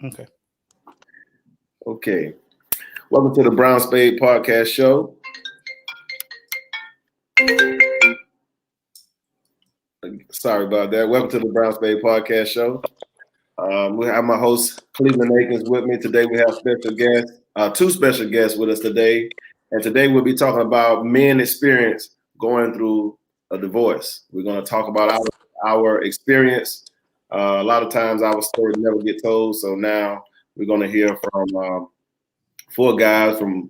Okay. Okay. Welcome to the Brown Spade Podcast Show. Sorry about that. Welcome to the Brown Spade Podcast Show. We have my host Cleveland Akins with me today. We have special guests, two special guests with us today, and today we'll be talking about men experience going through a divorce. We're going to talk about our experience. A lot of times our stories never get told, so now we're going to hear from four guys from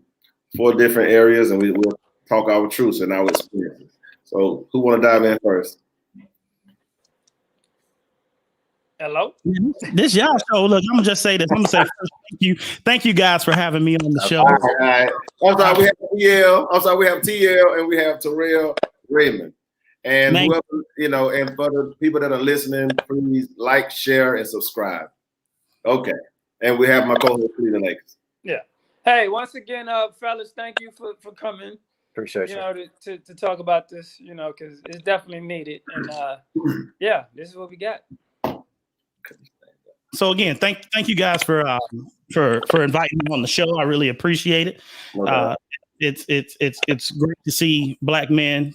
four different areas, and we'll talk our truths and our experiences. So, who want to dive in first? Hello. This y'all show. Look, I'm gonna just say this. I'm gonna say first, thank you guys for having me on the show. All right. I'm sorry, we have TL. I'm sorry, we have TL and we have Terrell Raymond. And whoever, and for the people that are listening, please like, share, and subscribe. Okay. And we have my co-host Cleveland Akins. Yeah. Hey, once again, fellas, thank you for coming. Appreciate you. To talk about this, because it's definitely needed. And yeah, this is what we got. So again, thank you guys for inviting me on the show. I really appreciate it. It's great to see Black men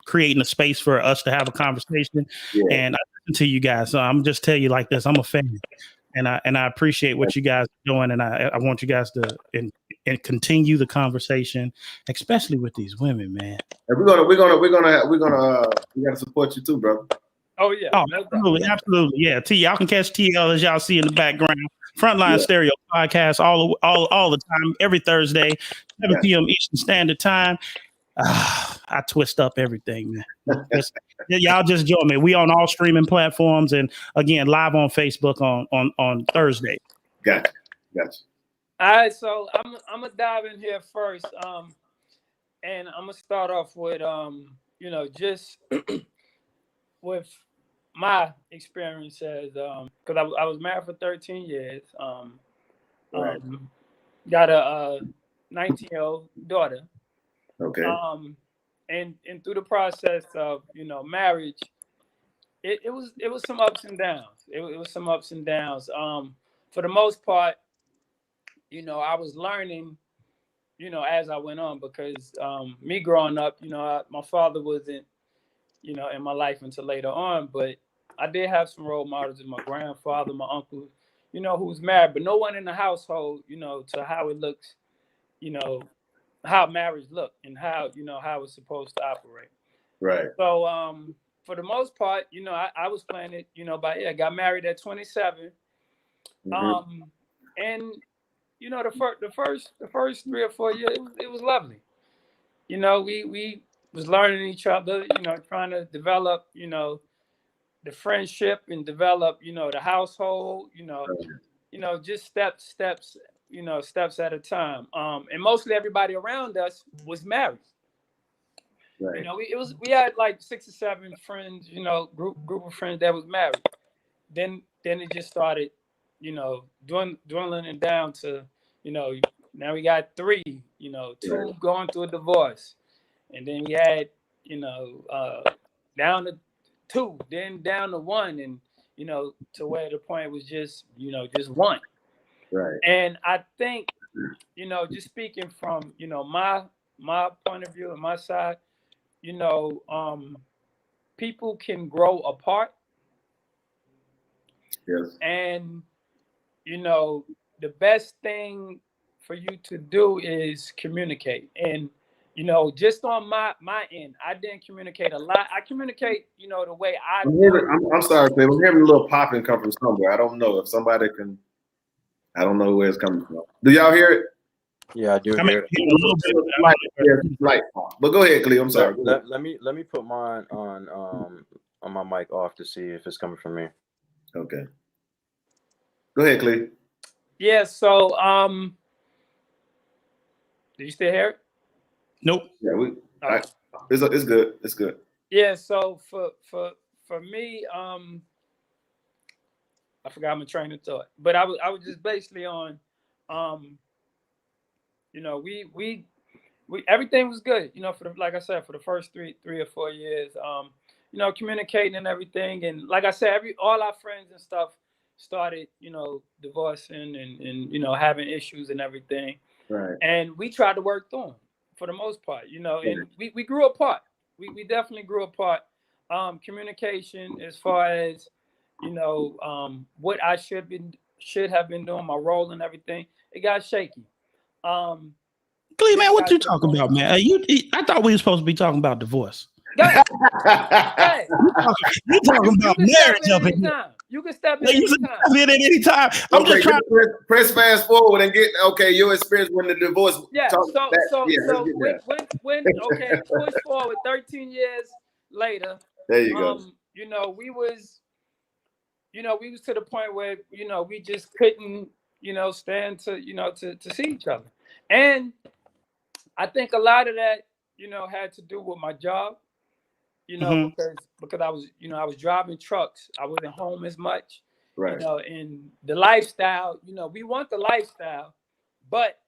creating a space for us to have a conversation. Yeah. And I listen to you guys. So I'm just tell you like this. I'm a fan, and I appreciate what you guys are doing, and I want you guys to and continue the conversation, especially with these women, man. And we gotta support you too, bro. Oh yeah. Oh, absolutely. Yeah. Y'all can catch TL as y'all see in the background. Frontline Stereo podcast all the time, every Thursday, 7 p.m. Eastern Standard Time. I twist up everything, man. Y'all just join me. We on all streaming platforms, and again, live on Facebook on Thursday. Gotcha. All right, so I'm gonna dive in here first, and I'm gonna start off with just with my experiences, because I was married for 13 years. Got a 19-year-old daughter. Okay. And through the process of marriage, it was some ups and downs. It was some ups and downs. For the most part, I was learning, as I went on, because me growing up, my father wasn't, in my life until later on, but I did have some role models in my grandfather, my uncle, who was married, but no one in the household, to how it looks, how marriage looked and how it's supposed to operate. Right. So for the most part, I was playing it, I got married at 27. Mm-hmm. And the first 3 or 4 years, it was lovely. We was learning each other, trying to develop, the friendship and develop, the household, just steps, steps at a time. And mostly everybody around us was married. Right. We had like 6 or 7 friends, group of friends that was married. Then it just started, dwindling it down to, now we got 3, 2 going through a divorce. And then we had, down to 2, then down to 1, and to where the point was just, just 1. Right. And I think, just speaking from, my point of view and my side, people can grow apart. Yes. And, the best thing for you to do is communicate. And just on my end, I didn't communicate a lot. I communicate, the way I'm sorry, babe. I'm hearing a little popping come from somewhere. I don't know if somebody can. I don't know where it's coming from. Do y'all hear it? Yeah, I do hear it. A little bit. Light. But go ahead, Cleo. I'm sorry. Let me put mine on my mic off to see if it's coming from me. Okay. Go ahead, Cleo. Yeah. So do you still hear it? Nope. Yeah, it's good. It's good. Yeah. So for me, I forgot my train of thought, but I was just basically on, we everything was good, for like I said, for the first 3 or 4 years, communicating and everything, and like I said, all our friends and stuff started, divorcing and having issues and everything. Right. And we tried to work through them for the most part, and we grew apart. We definitely grew apart. Communication as far as, what I should have been doing, my role and everything, it got shaky. Cleve, man, what you talking about, man? I thought we were supposed to be talking about divorce. Hey, you talking about marriage up in here. You can step in at any time. I'm just trying to press fast forward and get your experience when the divorce. Yeah. When push forward 13 years later. There you go. We was to the point where we just couldn't stand to see each other, and I think a lot of that had to do with my job. Because I was driving trucks. I wasn't home as much. Right. And the lifestyle, we want the lifestyle, but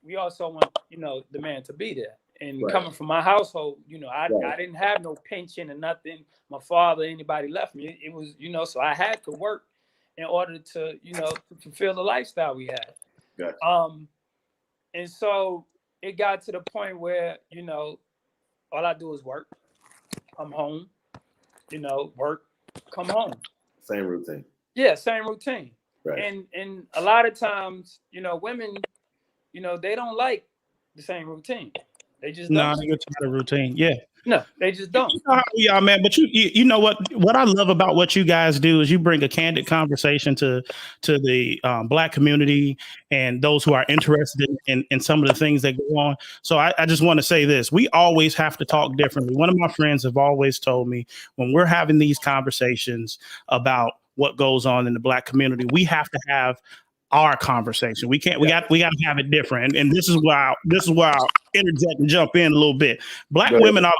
we also want, the man to be there. And coming from my household, I didn't have no pension or nothing. My father, anybody left me. It was, so I had to work in order to, to fulfill the lifestyle we had. Gotcha. And so it got to the point where, all I do is work. Come home, work, come home. Same routine. Yeah, same routine. Right. And a lot of times, women, they don't like the same routine. They just don't. They get tired of routine. Yeah. No, they just don't. You know how we are, man. But you know what I love about what you guys do is you bring a candid conversation to the Black community and those who are interested in some of the things that go on. So I just want to say this: we always have to talk differently. One of my friends have always told me when we're having these conversations about what goes on in the Black community, we have to have our conversation. We got to have it different. And this is why I'll interject and jump in a little bit. Black women are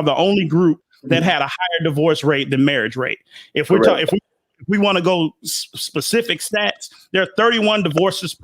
the only group that had a higher divorce rate than marriage rate. If we're talking, if we want to go specific stats, there are 31 divorces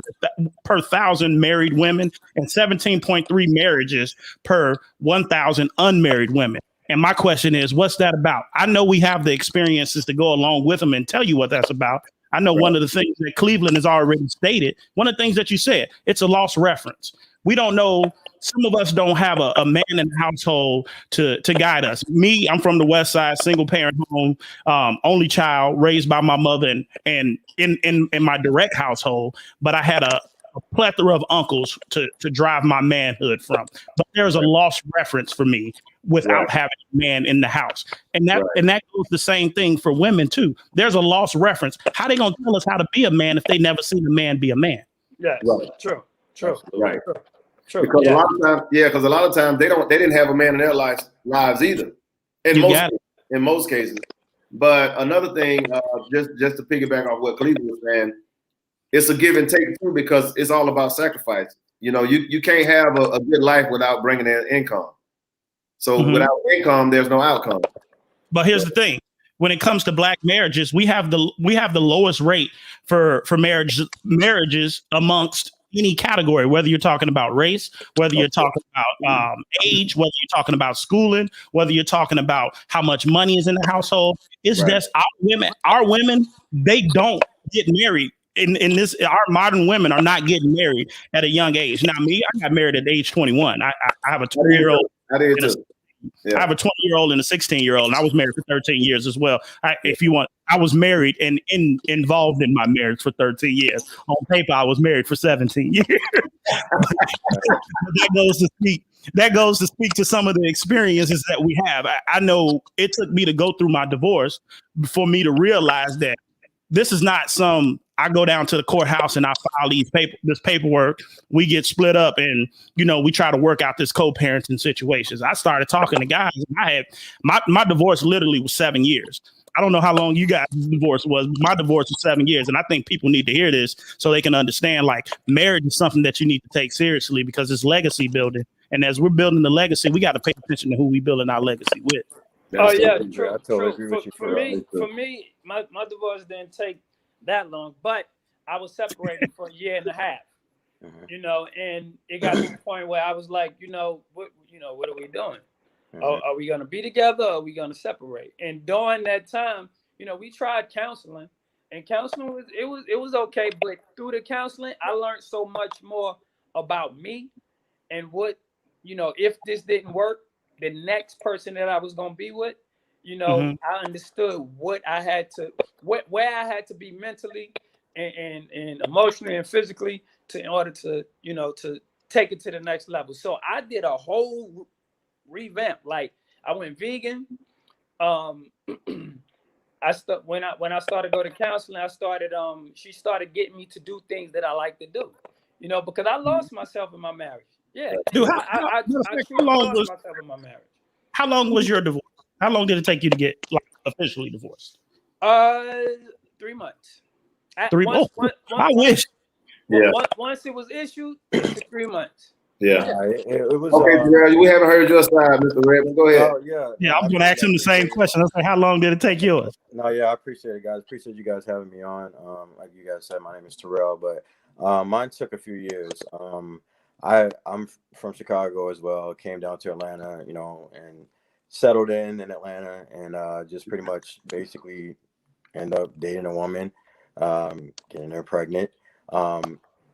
per 1,000 married women and 17.3 marriages per 1,000 unmarried women. And my question is, what's that about? I know we have the experiences to go along with them and tell you what that's about. I know one of the things that Cleveland has already stated, one of the things that you said, it's a lost reference. We don't know. Some of us don't have a man in the household to guide us. Me, I'm from the West Side, single parent home, only child raised by my mother and in my direct household. But I had a plethora of uncles to drive my manhood from. But there's a lost reference for me without having a man in the house. And that goes the same thing for women too. There's a lost reference. How they gonna tell us how to be a man if they never seen a man be a man? Yeah, true. Right. True. Because a lot of times they didn't have a man in their lives either. In most cases. But another thing, just to piggyback off what Cleveland was saying, it's a give and take too, because it's all about sacrifice. You can't have a good life without bringing in income. So without income, there's no outcome. But here's the thing: when it comes to Black marriages, we have the lowest rate for marriages amongst any category, whether you're talking about race, whether you're talking about age, whether you're talking about schooling, whether you're talking about how much money is in the household. It's just our women, they don't get married. In this, our modern women are not getting married at a young age. Now, me, I got married at age 21. I have a 20-year-old. I have a 20-year-old and a 16-year-old, and I was married for 13 years as well. I was married and involved in my marriage for 13 years. On paper, I was married for 17 years. That goes to speak to some of the experiences that we have. I know it took me to go through my divorce for me to realize that this is not I go down to the courthouse and I file this paperwork. We get split up and, we try to work out this co-parenting situations. I started talking to guys. And I had my divorce literally was 7 years. I don't know how long you guys' divorce was. But my divorce was 7 years. And I think people need to hear this so they can understand, like, marriage is something that you need to take seriously because it's legacy building. And as we're building the legacy, we got to pay attention to who we building our legacy with. True. For me, my divorce didn't take that long, but I was separated for a year and a half. And it got to the point where I was like, what are we doing? Are we going to be together or are we going to separate? And during that time, we tried counseling, and counseling was okay, but through the counseling, I learned so much more about me and what, if this didn't work, the next person that I was gonna be with, I understood what I had to, where I had to be mentally and emotionally and physically in order to, to take it to the next level. So I did a whole revamp. Like I went vegan. When I started going to counseling, she started getting me to do things that I like to do, because I lost myself in my marriage. Yeah, Dude, I truly lost myself in my marriage. How long was your divorce? How long did it take you to get officially divorced? 3 months. 3 months. I wish. Yeah. Once it was issued, it took 3 months. Yeah. It was Okay, Terrell, we haven't heard your side, Mr. Redmond. Go ahead. Yeah, I'm going to ask him the same question. I say, how long did it take yours? No, yeah, I appreciate it, guys. Appreciate you guys having me on. Like you guys said, my name is Terrell, but mine took a few years. I'm from Chicago as well. Came down to Atlanta, and settled in Atlanta, and just pretty much basically end up dating a woman, getting her pregnant.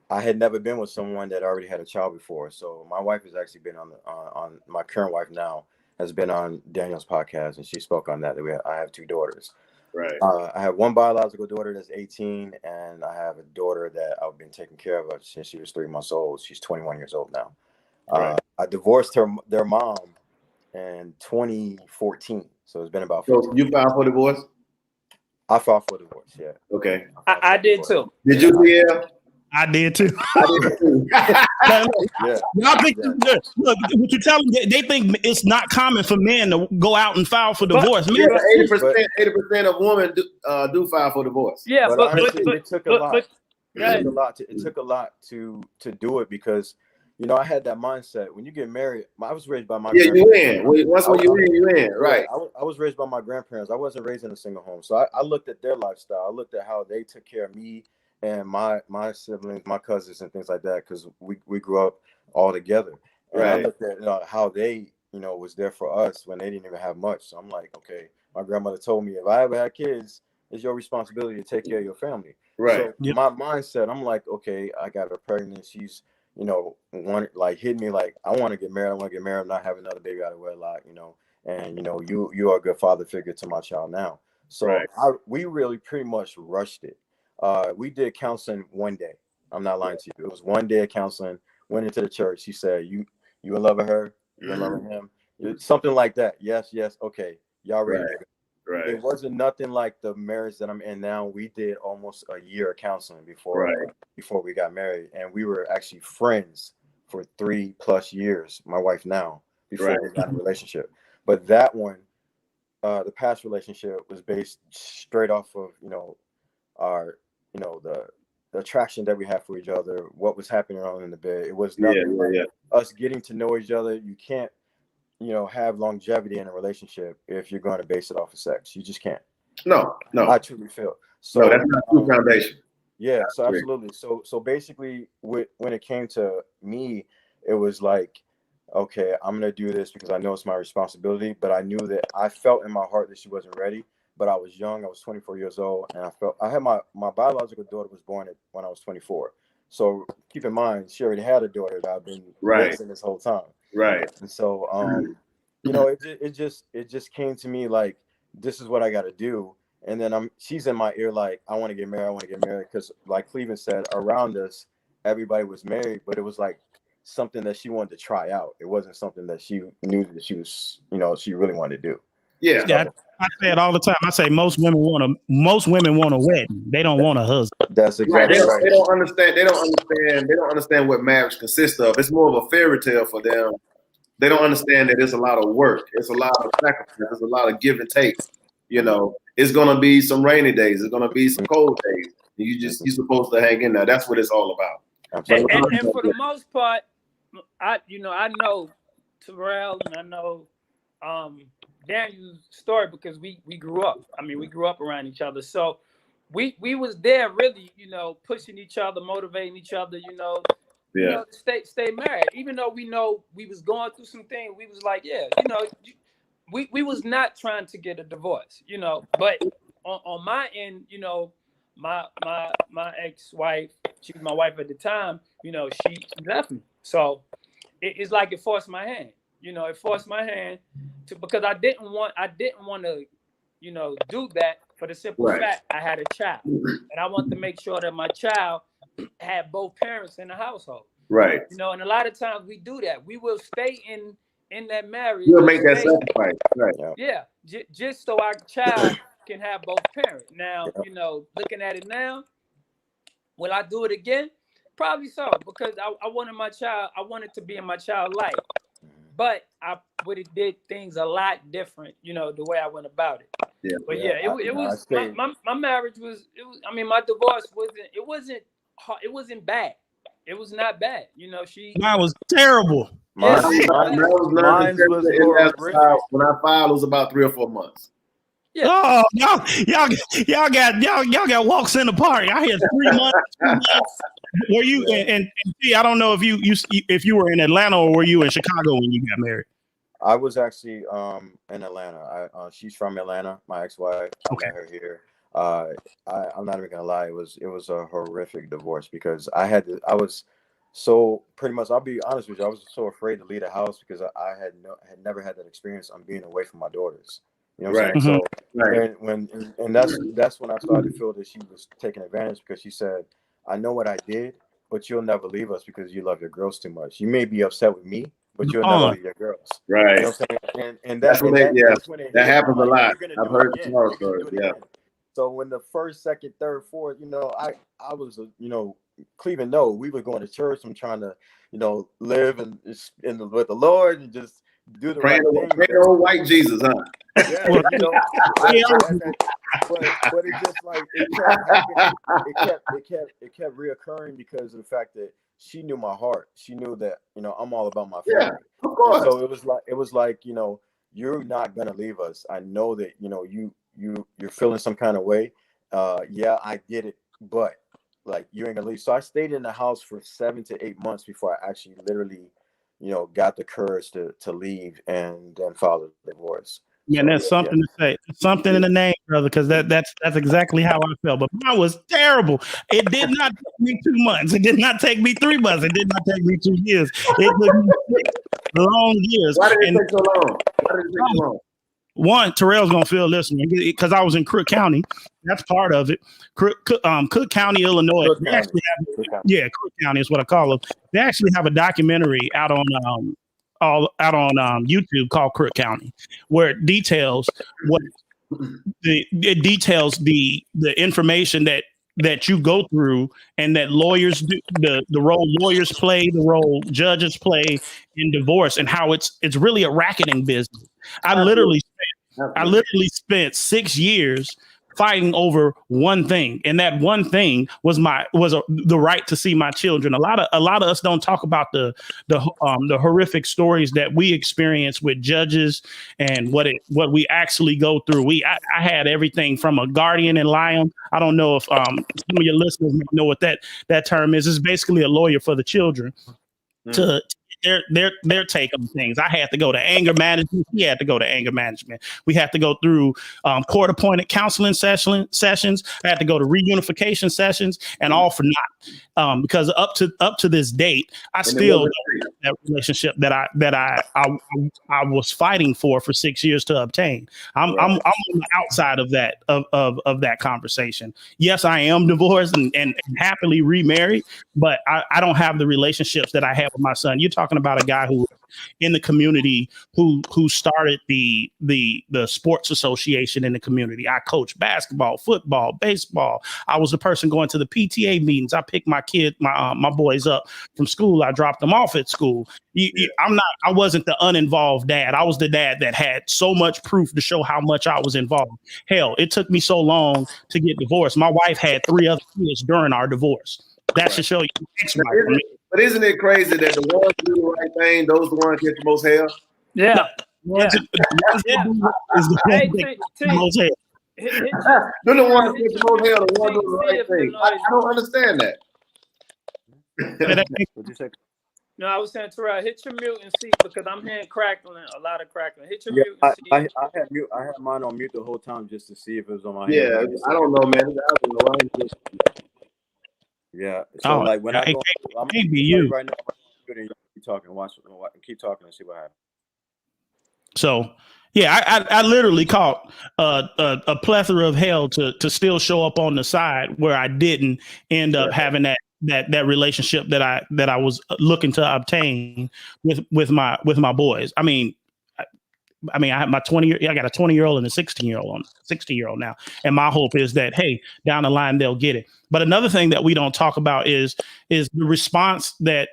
I had never been with someone that already had a child before. So my wife has actually been on my current wife now has been on Daniel's podcast, and she spoke on that. I have 2 daughters. Right. I have one biological daughter that's 18, and I have a daughter that I've been taking care of since she was 3 months old. She's 21 years old now. Right. I divorced their mom in 2014. So it's been about 15. So you filed for divorce? I filed for divorce, yeah. Okay. I did too. Did you, DL? I did too. I did too. Yeah. Y'all think, look, what you tell them, they think it's not common for men to go out and file for divorce. Yeah, Men, 80% of women do file for divorce. Yeah, but honestly, it took a lot. It took a lot to do it because, I had that mindset. When you get married, I was raised by my you in. Once when you in, right. I was raised by my grandparents. I wasn't raised in a single home. So I looked at their lifestyle. I looked at how they took care of me and my siblings, my cousins, and things like that, because we grew up all together. And I looked at how they, was there for us when they didn't even have much. So I'm like, okay, my grandmother told me if I ever had kids, it's your responsibility to take care of your family. Right. So my mindset, I'm like, okay, I got her pregnant. She's, hit me like, I want to get married. I want to get married, not have another baby out of wedlock, and you are a good father figure to my child now. So we really pretty much rushed it. We did counseling one day. I'm not lying to you. It was one day of counseling. Went into the church. He said, "You in love with her? You in love with him? Something like that." Yes. Okay. Y'all ready? Right. It wasn't nothing like the marriage that I'm in now. We did almost a year of counseling before we got married, and we were actually friends for 3+ years. My wife now before we got in a relationship. But that one, the past relationship was based straight off of our the attraction that we had for each other, what was happening on in the bed. It was nothing like us getting to know each other. You can't have longevity in a relationship if you're going to base it off of sex. You just can't. No. I truly feel so. No, that's not true foundation. Yeah, so absolutely. So basically, when it came to me, it was like, okay, I'm gonna do this because I know it's my responsibility. But I knew that I felt in my heart that she wasn't ready. But I was young. I was 24 years old, and I had my biological daughter was born when I was 24. So keep in mind, she already had a daughter that I've been raising this whole time. Right. And so, it just came to me like, this is what I got to do. And then she's in my ear like, I want to get married. Because like Cleveland said, around us, everybody was married, but it was like something that she wanted to try out. It wasn't something that she knew that she was, she really wanted to do. Yeah. I say it all the time. I say most women want a wedding. They don't want a husband. That's exactly right. They don't understand. They don't understand what marriage consists of. It's more of a fairy tale for them. They don't understand that it's a lot of work. It's a lot of sacrifice. It's a lot of give and take. It's gonna be some rainy days. It's gonna be some cold days. You're supposed to hang in there. That's what it's all about. And for the most part, I know Terrell and I know Daniel's story because we grew up. We grew up around each other. So we was there really, pushing each other, motivating each other, stay married. Even though we know we was going through some things, we was like, we was not trying to get a divorce, but on my end, you know, my ex-wife, she was my wife at the time, you know, she left me. So it's like it forced my hand. You know, it forced my hand to, because I didn't want to, you know, do that for the simple fact I had a child, and I want to make sure that my child had both parents in the household. Right. You know, and a lot of times we do that. We will stay in that marriage. You'll make that sacrifice. Right. Yeah, just so our child can have both parents. Now, you know, looking at it now, will I do it again? Probably so, because I wanted my child. I wanted to be in my child's life, but I would have did things a lot different. You know, the way I went about it. Yeah. But it was my marriage was. It was. I mean, my divorce wasn't. It wasn't hard. It wasn't bad. It was not bad. You know, mine was terrible. Mine was when I filed, it was about 3 or 4 months. Yeah. Oh, y'all got walks in the park. I had 3 months. 2 months. Were you and I don't know if you were in Atlanta or were you in Chicago when you got married? I was actually in Atlanta. She's from Atlanta, my ex-wife. I met her here. I'm not even gonna lie, it was a horrific divorce because I was so pretty much, I'll be honest with you, I was so afraid to leave the house because I had never had that experience on being away from my daughters. You know what I'm saying? So and that's when I started to feel that she was taking advantage, because she said, I know what I did, but you'll never leave us because you love your girls too much. You may be upset with me, but you'll never leave your girls. Right. You know what I'm saying? And that's when that happens a lot. I've heard some horror stories. Yeah. So when the first, second, third, fourth, you know, I was, you know, Cleveland, no, we were going to church. I'm trying to, you know, live with the Lord and just do the right thing. Pray the old white Jesus, huh? Yeah, you know, but it just like it kept reoccurring because of the fact that she knew my heart. She knew that, you know, I'm all about my family. Yeah, of course. And so it was like, you know, you're not gonna leave us. I know that, you know, you're feeling some kind of way. Yeah, I get it, but like, you ain't gonna leave. So I stayed in the house for 7 to 8 months before I actually literally, you know, got the courage to leave and then file a divorce. Yeah, and that's something to say. Something in the name, brother, because that's exactly how I felt. But mine was terrible. It did not take me 2 months. It did not take me 3 months. It did not take me 2 years. It took me 6 long years. Why did it take so long? One, Terrell's gonna feel this one because I was in Crook County. That's part of it. Cook County, Illinois. Crook County is what I call them. They actually have a documentary out on YouTube called Crook County, where it details the information that you go through and that lawyers do, the role lawyers play, the role judges play in divorce, and how it's really a racketing business. I literally spent 6 years fighting over one thing, and that one thing was the right to see my children. A lot of us don't talk about the horrific stories that we experience with judges and what we actually go through. I had everything from a guardian ad litem. I don't know if some of your listeners know what that term is. It's basically a lawyer for the children to their take on things. I had to go to anger management. He had to go to anger management. We had to go through court-appointed counseling sessions. I had to go to reunification sessions, and all for naught. Because up to this date, I still that relationship that I was fighting for 6 years to obtain. I'm on the outside of that of that conversation. Yes, I am divorced and happily remarried, but I don't have the relationships that I have with my son. You're talking about a guy who in the community who started the sports association in the community. I coached basketball, football, baseball. I was the person going to the PTA meetings. I picked my boys up from school. I dropped them off at school. I wasn't the uninvolved dad. I was the dad that had so much proof to show how much I was involved. Hell, it took me so long to get divorced. My wife had 3 other kids during our divorce. That should show you. But isn't it crazy that the ones who do the right thing, those the ones get the most hell? Yeah. They're the ones who get the most hell, the ones who do the right thing. I don't understand that. What'd you say? No, I was saying, Terrell, hit your mute and see, because I'm hearing crackling, a lot of crackling. Hit your Yeah, mute and see. I had mine on mute the whole time just to see if it was on my Yeah, hand. I don't know, man. I don't know. Yeah. So like when I go, I'm can't be you. right now. Keep talking. Keep talking and see what happens. So yeah, I literally caught a plethora of hell to still show up on the side where I didn't end up having that relationship that I was looking to obtain with my boys. I mean, I have my I got a 20-year-old and a 60-year-old now. And my hope is that, hey, down the line, they'll get it. But another thing that we don't talk about is the response that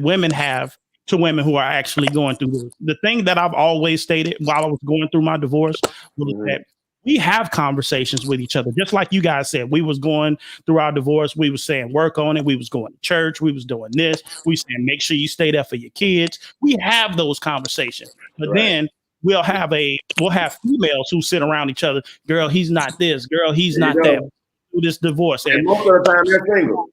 women have to women who are actually going through this. The thing that I've always stated while I was going through my divorce was that we have conversations with each other. Just like you guys said, we was going through our divorce. We was saying, work on it. We was going to church. We was doing this. We saying, make sure you stay there for your kids. We have those conversations, but then we'll have females who sit around each other. Girl, he's not this. Girl, he's not that. Do this divorce. And most of the time they're single.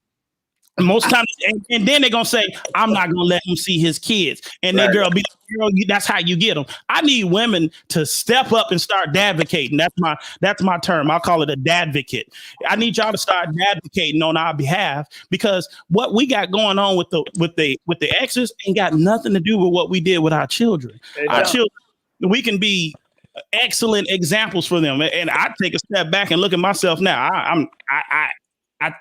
Most times, and then they're gonna say, "I'm not gonna let him see his kids," and that girl be like, "Girl, that's how you get them." I need women to step up and start advocating. That's my term. I'll call it a dadvocate. I need y'all to start advocating on our behalf, because what we got going on with the exes ain't got nothing to do with what we did with our children. Our children, we can be excellent examples for them. And I take a step back and look at myself now. I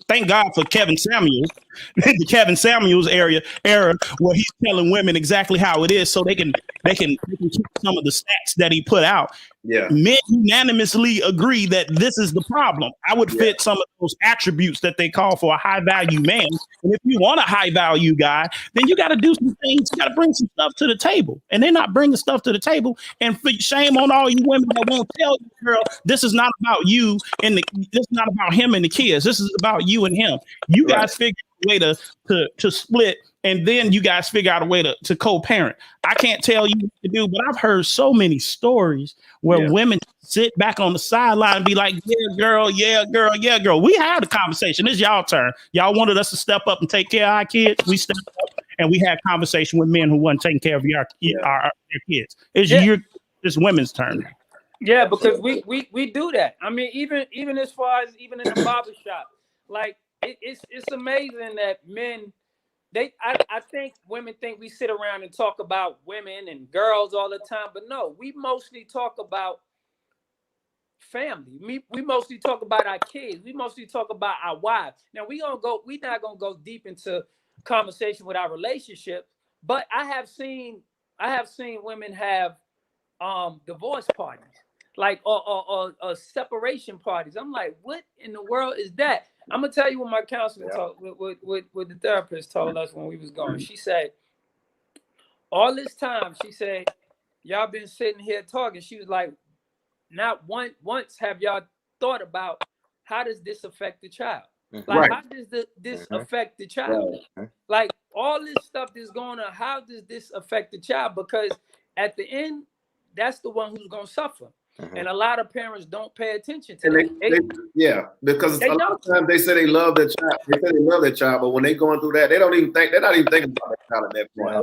thank God for Kevin Samuels, the Kevin Samuels era where he's telling women exactly how it is, so they can keep some of the stats that he put out. Yeah, men unanimously agree that this is the problem. I would fit some of those attributes that they call for a high value man. And if you want a high value guy, then you got to do some things. You got to bring some stuff to the table, and they're not bringing stuff to the table. And shame on all you women that won't tell you, girl, this is not about you and this is not about him and the kids. This is about you and him. You guys figure out a way to split, and then you guys figure out a way to co-parent. I can't tell you what to do, but I've heard so many stories where women sit back on the sideline and be like, yeah, girl. We had a conversation. It's y'all turn. Y'all wanted us to step up and take care of our kids. We stepped up and we had conversation with men who wasn't taking care of our kids. It's women's turn. Yeah, because we do that. I mean, even as far as even in the barbershop, like it's amazing that men, I think women think we sit around and talk about women and girls all the time, but no, we mostly talk about family. We mostly talk about our kids. We mostly talk about our wives. Now we're not gonna go deep into conversation with our relationship, but I have seen women have divorce parties, like or separation parties. I'm like, what in the world is that? I'm gonna tell you what my counselor told, what the therapist told us when we was going. She said, all this time, she said, y'all been sitting here talking. She was like, not once have y'all thought about how does this affect the child? Like, how does this affect the child? Like, all this stuff that's going on, how does this affect the child? Because at the end, that's the one who's gonna suffer. And a lot of parents don't pay attention to that. Because a lot of times they say they love their child. They say they love their child, but when they're going through that, they're not even thinking about their child at that point.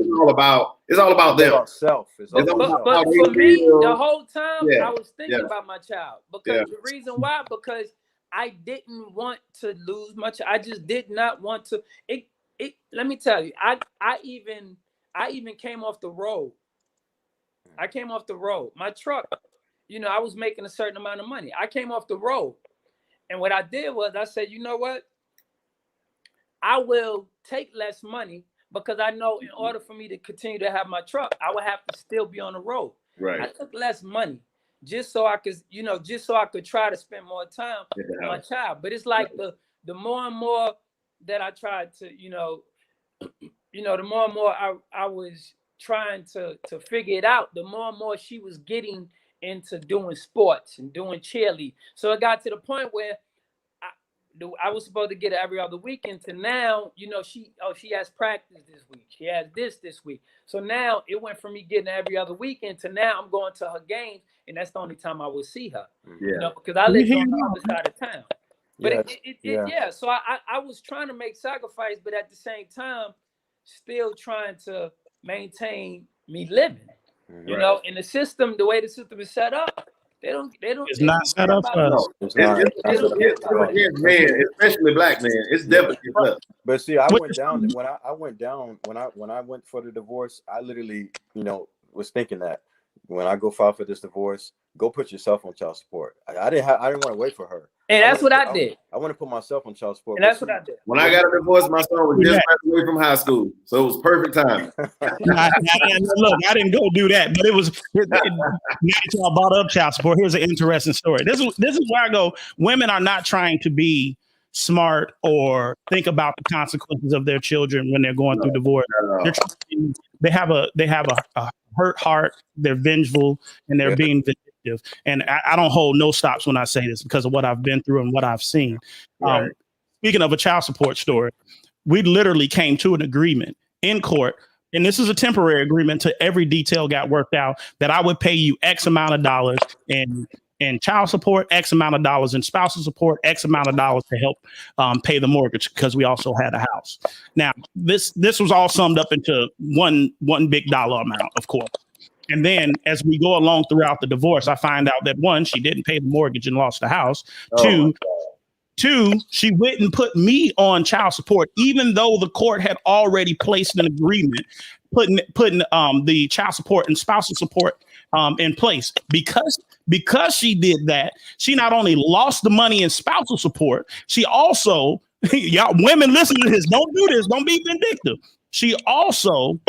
It's all about them. About self. But for me, the whole time I was thinking about my child. Because the reason why, because I didn't want to lose my child. I just did not want to. Let me tell you, I even came off the road. I came off the road. My truck, I was making a certain amount of money. I came off the road. And what I did was I said, you know what? I will take less money, because I know in order for me to continue to have my truck, I would have to still be on the road. Right. I took less money just so I could try to spend more time with my child. But it's like the more and more that I tried to, the more and more I was trying to figure it out, the more and more she was getting into doing sports and doing cheerleading. So it got to the point where I was supposed to get it every other weekend, to now, she has practice this week. She has this week. So now it went from me getting every other weekend to now I'm going to her games, and that's the only time I will see her. Because I live on the other side of town. But so I was trying to make sacrifice, but at the same time, still trying to maintain me living. You know, in the system, the way the system is set up, they don't. It's not set up for us. It's men, especially black men. It's definitely up. But see, I went down when I went for the divorce. I literally, was thinking that when I go file for this divorce, go put yourself on child support. I didn't want to wait for her. And that's what I did. I want to put myself on child support. And that's what I did. When I got a divorce, my son was just away from high school, so it was perfect time. Look, I didn't go do that, but it was. Now that y'all brought up child support, here's an interesting story. This is where I go. Women are not trying to be smart or think about the consequences of their children when they're going through divorce. They have a hurt heart. They're vengeful, and they're being vindictive. And I don't hold no stops when I say this because of what I've been through and what I've seen. Right. Speaking of a child support story, we literally came to an agreement in court, and this is a temporary agreement to every detail got worked out, that I would pay you X amount of dollars in child support, X amount of dollars in spousal support, X amount of dollars to help pay the mortgage because we also had a house. Now, this was all summed up into one big dollar amount, of course. And then as we go along throughout the divorce, I find out that one, she didn't pay the mortgage and lost the house. Two, she went and put me on child support, even though the court had already placed an agreement putting the child support and spousal support in place. Because she did that, she not only lost the money in spousal support, she also, y'all women listen to this, don't do this, don't be vindictive. She also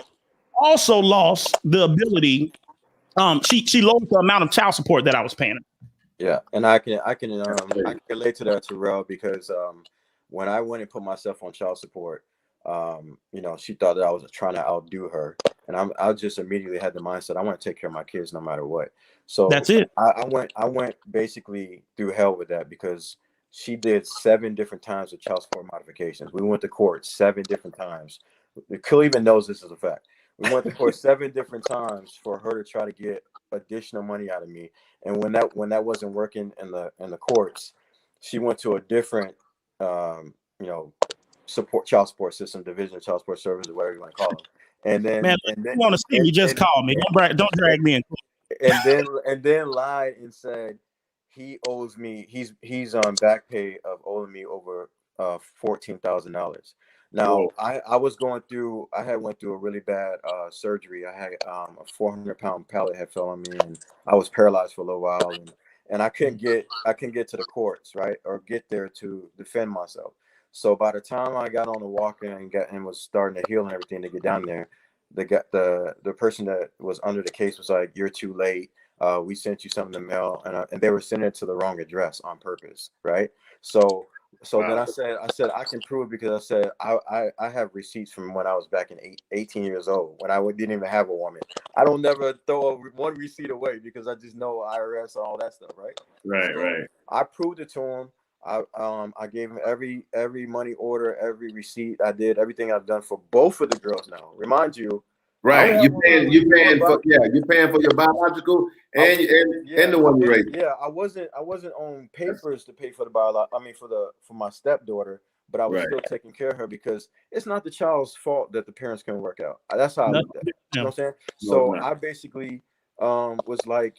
lost the ability. She lost the amount of child support that I was paying her. Yeah, and I can relate to that, Terrell, because when I went and put myself on child support, she thought that I was trying to outdo her, and I just immediately had the mindset I want to take care of my kids no matter what. So that's it. I went basically through hell with that because she did 7 different times of child support modifications. We went to court 7 different times. Cleveland knows this is a fact. We went to court 7 different times for her to try to get additional money out of me. And when that wasn't working in the courts, she went to a different child support system, division of child support services, or whatever you want to call them. And then, man, if you want to see me, just call me. Don't drag me in. And then lied and said he owes me. He's on back pay of owing me over $14,000. Now I went through a really bad surgery. I had a 400-pound pallet had fell on me, and I was paralyzed for a little while, and I couldn't get to the courts, right, or get there to defend myself. So by the time I got on the walker and was starting to heal and everything to get down there, the person that was under the case was like, "You're too late. We sent you something in the mail," and they were sending it to the wrong address on purpose, right? So then I said I can prove it because I said I have receipts from when I was back in 18 years old when I didn't even have a woman. I don't never throw one receipt away because I just know IRS and all that stuff, right? Right. I proved it to him. I gave him every money order, every receipt. I did everything I've done for both of the girls now. Remind you. Right. You're paying for your biological and the one you raised. Yeah, I wasn't on papers to pay for for my stepdaughter, but I was still taking care of her because it's not the child's fault that the parents can work out. That's how I looked at it. You know what I'm saying? So I basically was like,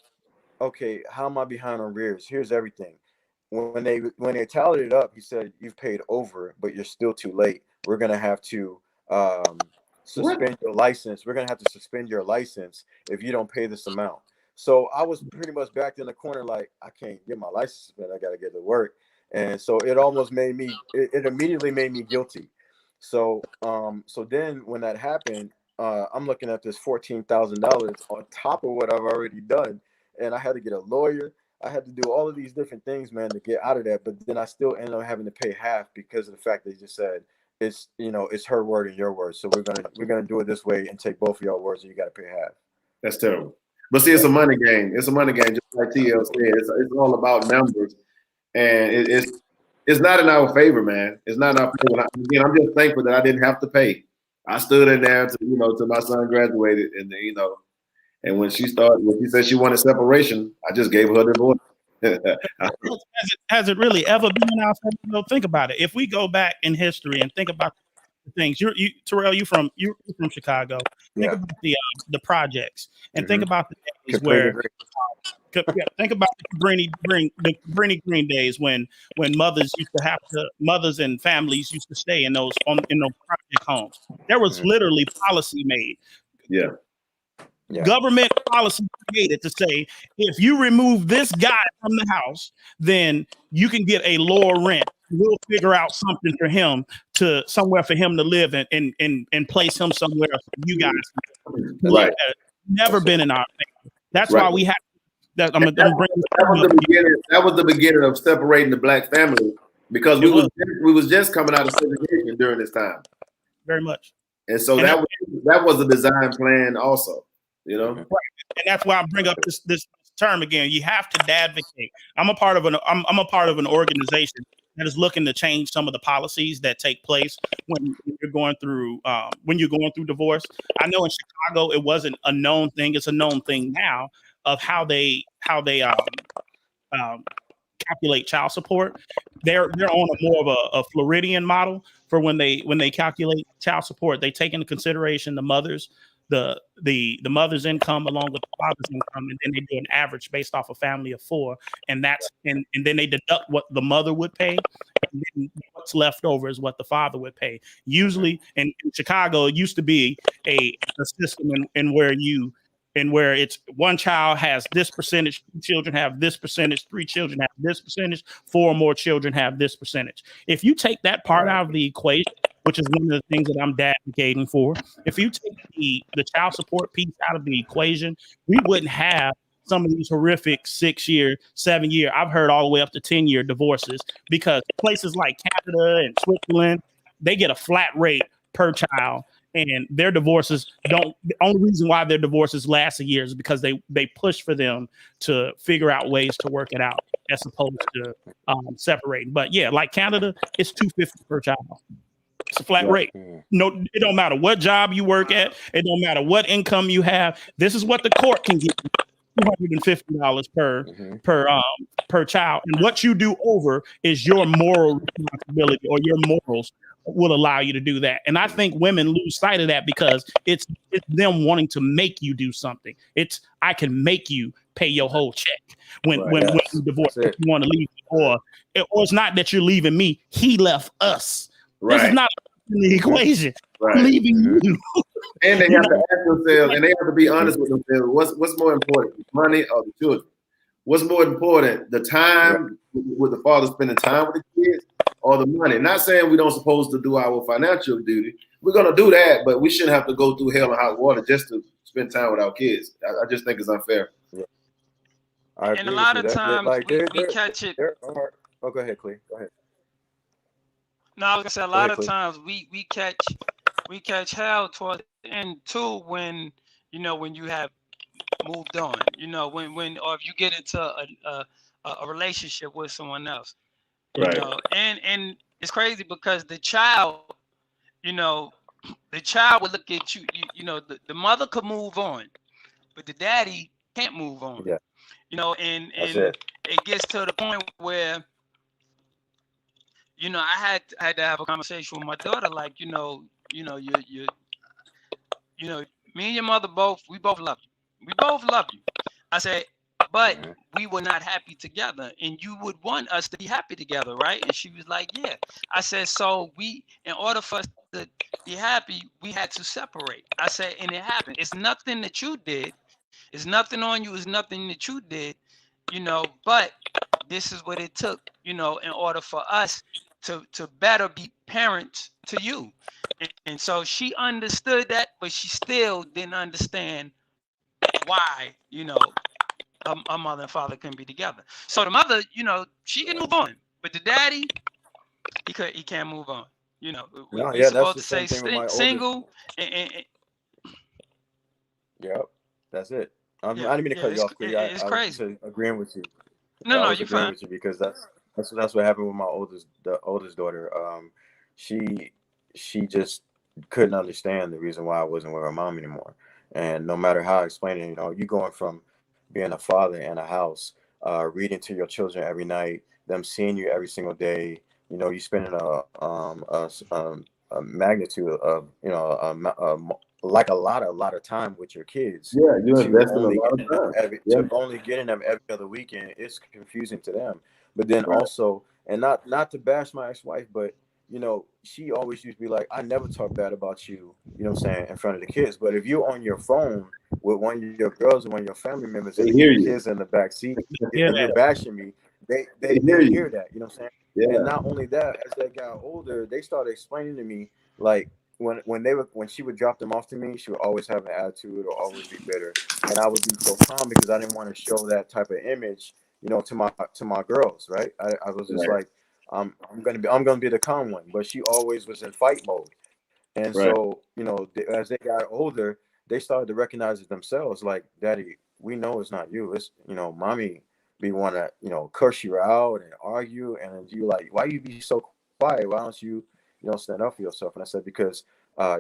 okay, how am I behind on rears? Here's everything. When they tallied it up, he said, "You've paid over, but you're still too late. We're gonna have to suspend your license. We're gonna have to suspend your license if you don't pay this amount." So I was pretty much backed in the corner, like I can't get my license suspended. I gotta get to work, and so it almost made me. It immediately made me guilty. So then when that happened, I'm looking at this $14,000 on top of what I've already done, and I had to get a lawyer. I had to do all of these different things, man, to get out of that. But then I still ended up having to pay half because of the fact they just said it's her word and your word. So we're gonna do it this way and take both of your words, and you got to pay half. That's terrible. But see, it's a money game. It's a money game, just like TL said. It's all about numbers, and it's not in our favor, man. It's not in our favor. Again, I'm just thankful that I didn't have to pay. I stood in there till my son graduated, and and when she said she wanted separation, I just gave her the divorce. Has it really ever been in our family? No, think about it. If we go back in history and think about the things, Terrell, you're from Chicago. Think about the projects and think about the days where. Think about the Cabrini Green days when mothers and families used to stay in those project homes. There was literally policy made. Yeah. Government policy created to say, if you remove this guy from the house, then you can get a lower rent. We'll figure out something for him somewhere for him to live and place him somewhere for you guys. Right. Never been in our family. That's why we have. That was the beginning of separating the black family, because we was just coming out of segregation during this time. Very much. And so that was the design plan also, you know. Right. And that's why I bring up this term again. You have to advocate. I'm a part of an organization that is looking to change some of the policies that take place when you're going through divorce. I know in Chicago it wasn't a known thing. It's a known thing now of how they calculate child support. They're on a more of a Floridian model for when they calculate child support. They take into consideration the mother's mother's income along with the father's income, and then they do an average based off a family of 4, and then they deduct what the mother would pay, and then what's left over is what the father would pay. Usually in Chicago, it used to be a system in where it's one child has this percentage, 2 children have this percentage, 3 children have this percentage, 4 more children have this percentage. If you take that part out of the equation, which is one of the things that I'm advocating for, if you take the child support piece out of the equation, we wouldn't have some of these horrific 6-year, 7-year, I've heard all the way up to 10-year divorces, because places like Canada and Switzerland, they get a flat rate per child. And their divorces the only reason why their divorces last a year is because they push for them to figure out ways to work it out as opposed to separating. But yeah, like Canada, it's $250 per child. It's a flat rate. No, it don't matter what job you work at. It don't matter what income you have. This is what the court can give you. $250 per child. And what you do over is your moral responsibility, or your morals will allow you to do that. And I think women lose sight of that because it's them wanting to make you do something. It's, I can make you pay your whole check when you divorce, if you want to leave, or it's not that you're leaving me, he left us. Right. This is not in the equation. Right. I'm leaving you. And they have to ask themselves, and they have to be honest with themselves. What's more important, money or the children? What's more important, the time with the father spending time with the kids, or the money? Not saying we don't supposed to do our financial duty. We're gonna do that, but we shouldn't have to go through hell and hot water just to spend time with our kids. I just think it's unfair. Yeah. And a lot of times we catch it. Oh, go ahead, Clee. Go ahead. No, I was gonna say a lot of times we catch hell toward the end too, when you have moved on, when or if you get into a relationship with someone else, right? And it's crazy because the child would look at you. The mother could move on, but the daddy can't move on. Yeah. And it gets to the point where I had to have a conversation with my daughter, like you me and your mother both love you. We both love you. I said, but we were not happy together, and you would want us to be happy together, right? And she was like, yeah. I said, so in order for us to be happy, we had to separate. I said, and it happened. It's nothing that you did. It's nothing on you. It's nothing that you did, but this is what it took, in order for us to better be parents to you. And so she understood that, but she still didn't understand why, her mother and father couldn't be together. So the mother, she can move on, but the daddy, he can't move on. We're supposed to say single. Yep, that's it. I didn't mean to cut you off. It's crazy. Agreeing with you. No, you're fine. With you because that's what happened with the oldest daughter. She just couldn't understand the reason why I wasn't with her mom anymore. And no matter how I explain it, you going from being a father in a house reading to your children every night, them seeing you every single day. You know, you spending a magnitude of, you know, like a lot of time with your kids. Yeah, you're to investing a only lot of getting them time. Yeah. to only getting them every other weekend. It's confusing to them. But then Right. also, and not to bash my ex-wife, but you know, she always used to be like, I never talk bad about you, you know what I'm saying, in front of the kids. But if you're on your phone with one of your girls or one of your family members and They the hear you. kids in the back seat Yeah. and you're bashing me, they hear you. hear that, you know what I'm saying? Yeah. And not only that, as they got older, they started explaining to me, like, when she would drop them off to me, she would always have an attitude or always be bitter, and I would be so calm because I didn't want to show that type of image, you know, to my girls, right? I was just Right. like, I'm gonna be the calm one, but she always was in fight mode, and Right. so you know, as they got older, they started to recognize it themselves, like, Daddy, we know it's not you, it's, you know, Mommy, we want to, you know, curse you out and argue, and you like, why you be so quiet? Why don't you, you know, stand up for yourself? And I said, because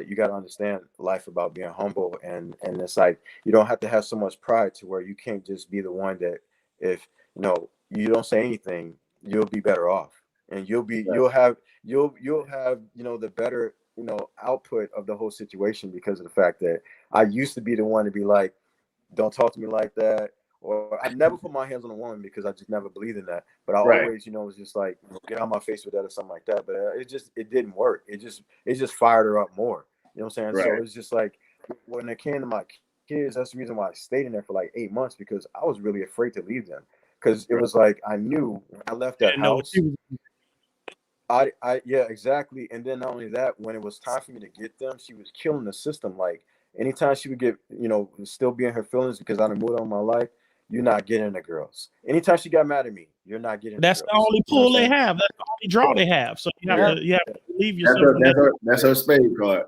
you got to understand life about being humble, and it's like, you don't have to have so much pride to where you can't just be the one that, if you know, you don't say anything, you'll be better off, and you'll have you know, the better, you know, output of the whole situation, because of the fact that I used to be the one to be like, don't talk to me like that, or I never put my hands on a woman because I just never believed in that. But I Right. always, you know, was just like, you know, get out my face with that or something like that. But it didn't work. It just fired her up more. You know what I'm saying? Right. So it's just like, when it came to my kids, that's the reason why I stayed in there for like 8 months, because I was really afraid to leave them, because it was like, I knew when I left that house. Yeah, exactly. And then not only that, when it was time for me to get them, she was killing the system. Like, anytime she would get, you know, still be in her feelings because I done moved on my life, you're not getting the girls. Anytime she got mad at me, you're not getting That's the the girls. only You know what pull I'm they saying? have. That's the only draw they have. So you have to leave That's yourself from that. that's her spade card.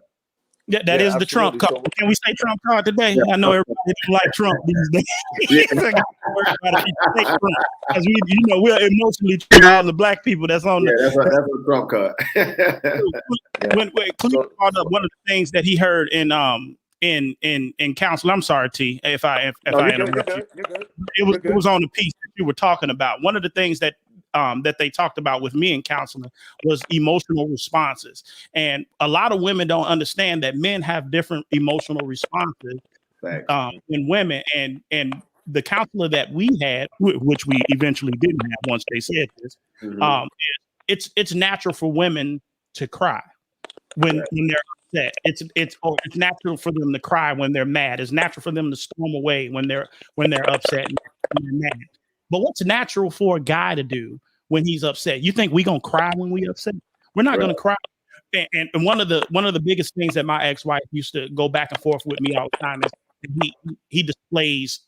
That Yeah, is the Trump absolutely. card. Can we say Trump card today? Yeah. I know everybody don't like Trump these days. Yeah. I gotta worry about if you say Trump, because we, you know, we're emotionally treating all the black people that's on Yeah, the. that's a Trump card. When Cleveland brought up one of the things that he heard in council. I'm sorry, T, if I No, you're good. interrupt you. You're good. It was on the piece that you were talking about. One of the things that they talked about with me in counseling was emotional responses, and a lot of women don't understand that men have different emotional responses than women. And the counselor that we had, which we eventually didn't have once they said this, it's natural for women to cry when they're upset. It's natural for them to cry when they're mad. It's natural for them to storm away when they're upset and they're mad. But what's natural for a guy to do when he's upset? You think we gonna cry when we upset? We're not gonna cry. And one of the biggest things that my ex-wife used to go back and forth with me all the time is he displays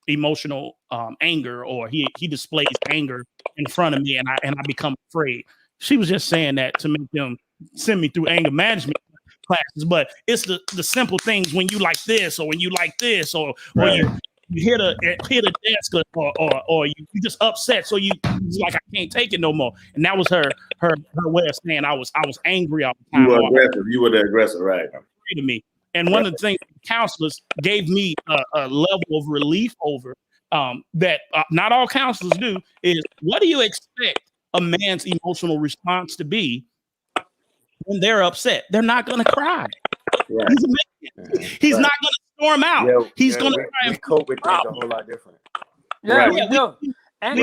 emotional anger, or he displays anger in front of me, and I become afraid. She was just saying that to make them send me through anger management classes, but it's the simple things, when you like this, or when you like this, or you hit a desk, or you just upset, so you like, I can't take it no more. And that was her way of saying I was angry all the time. You were aggressive. You were the aggressor, right? To me. And one of the things counselors gave me a level of relief over, that not all counselors do, is, what do you expect a man's emotional response to be when they're upset? They're not going to cry. Right. He's not going to storm out. Yeah, he's going to try and cope with things a whole lot different. Yeah, Right. we do. And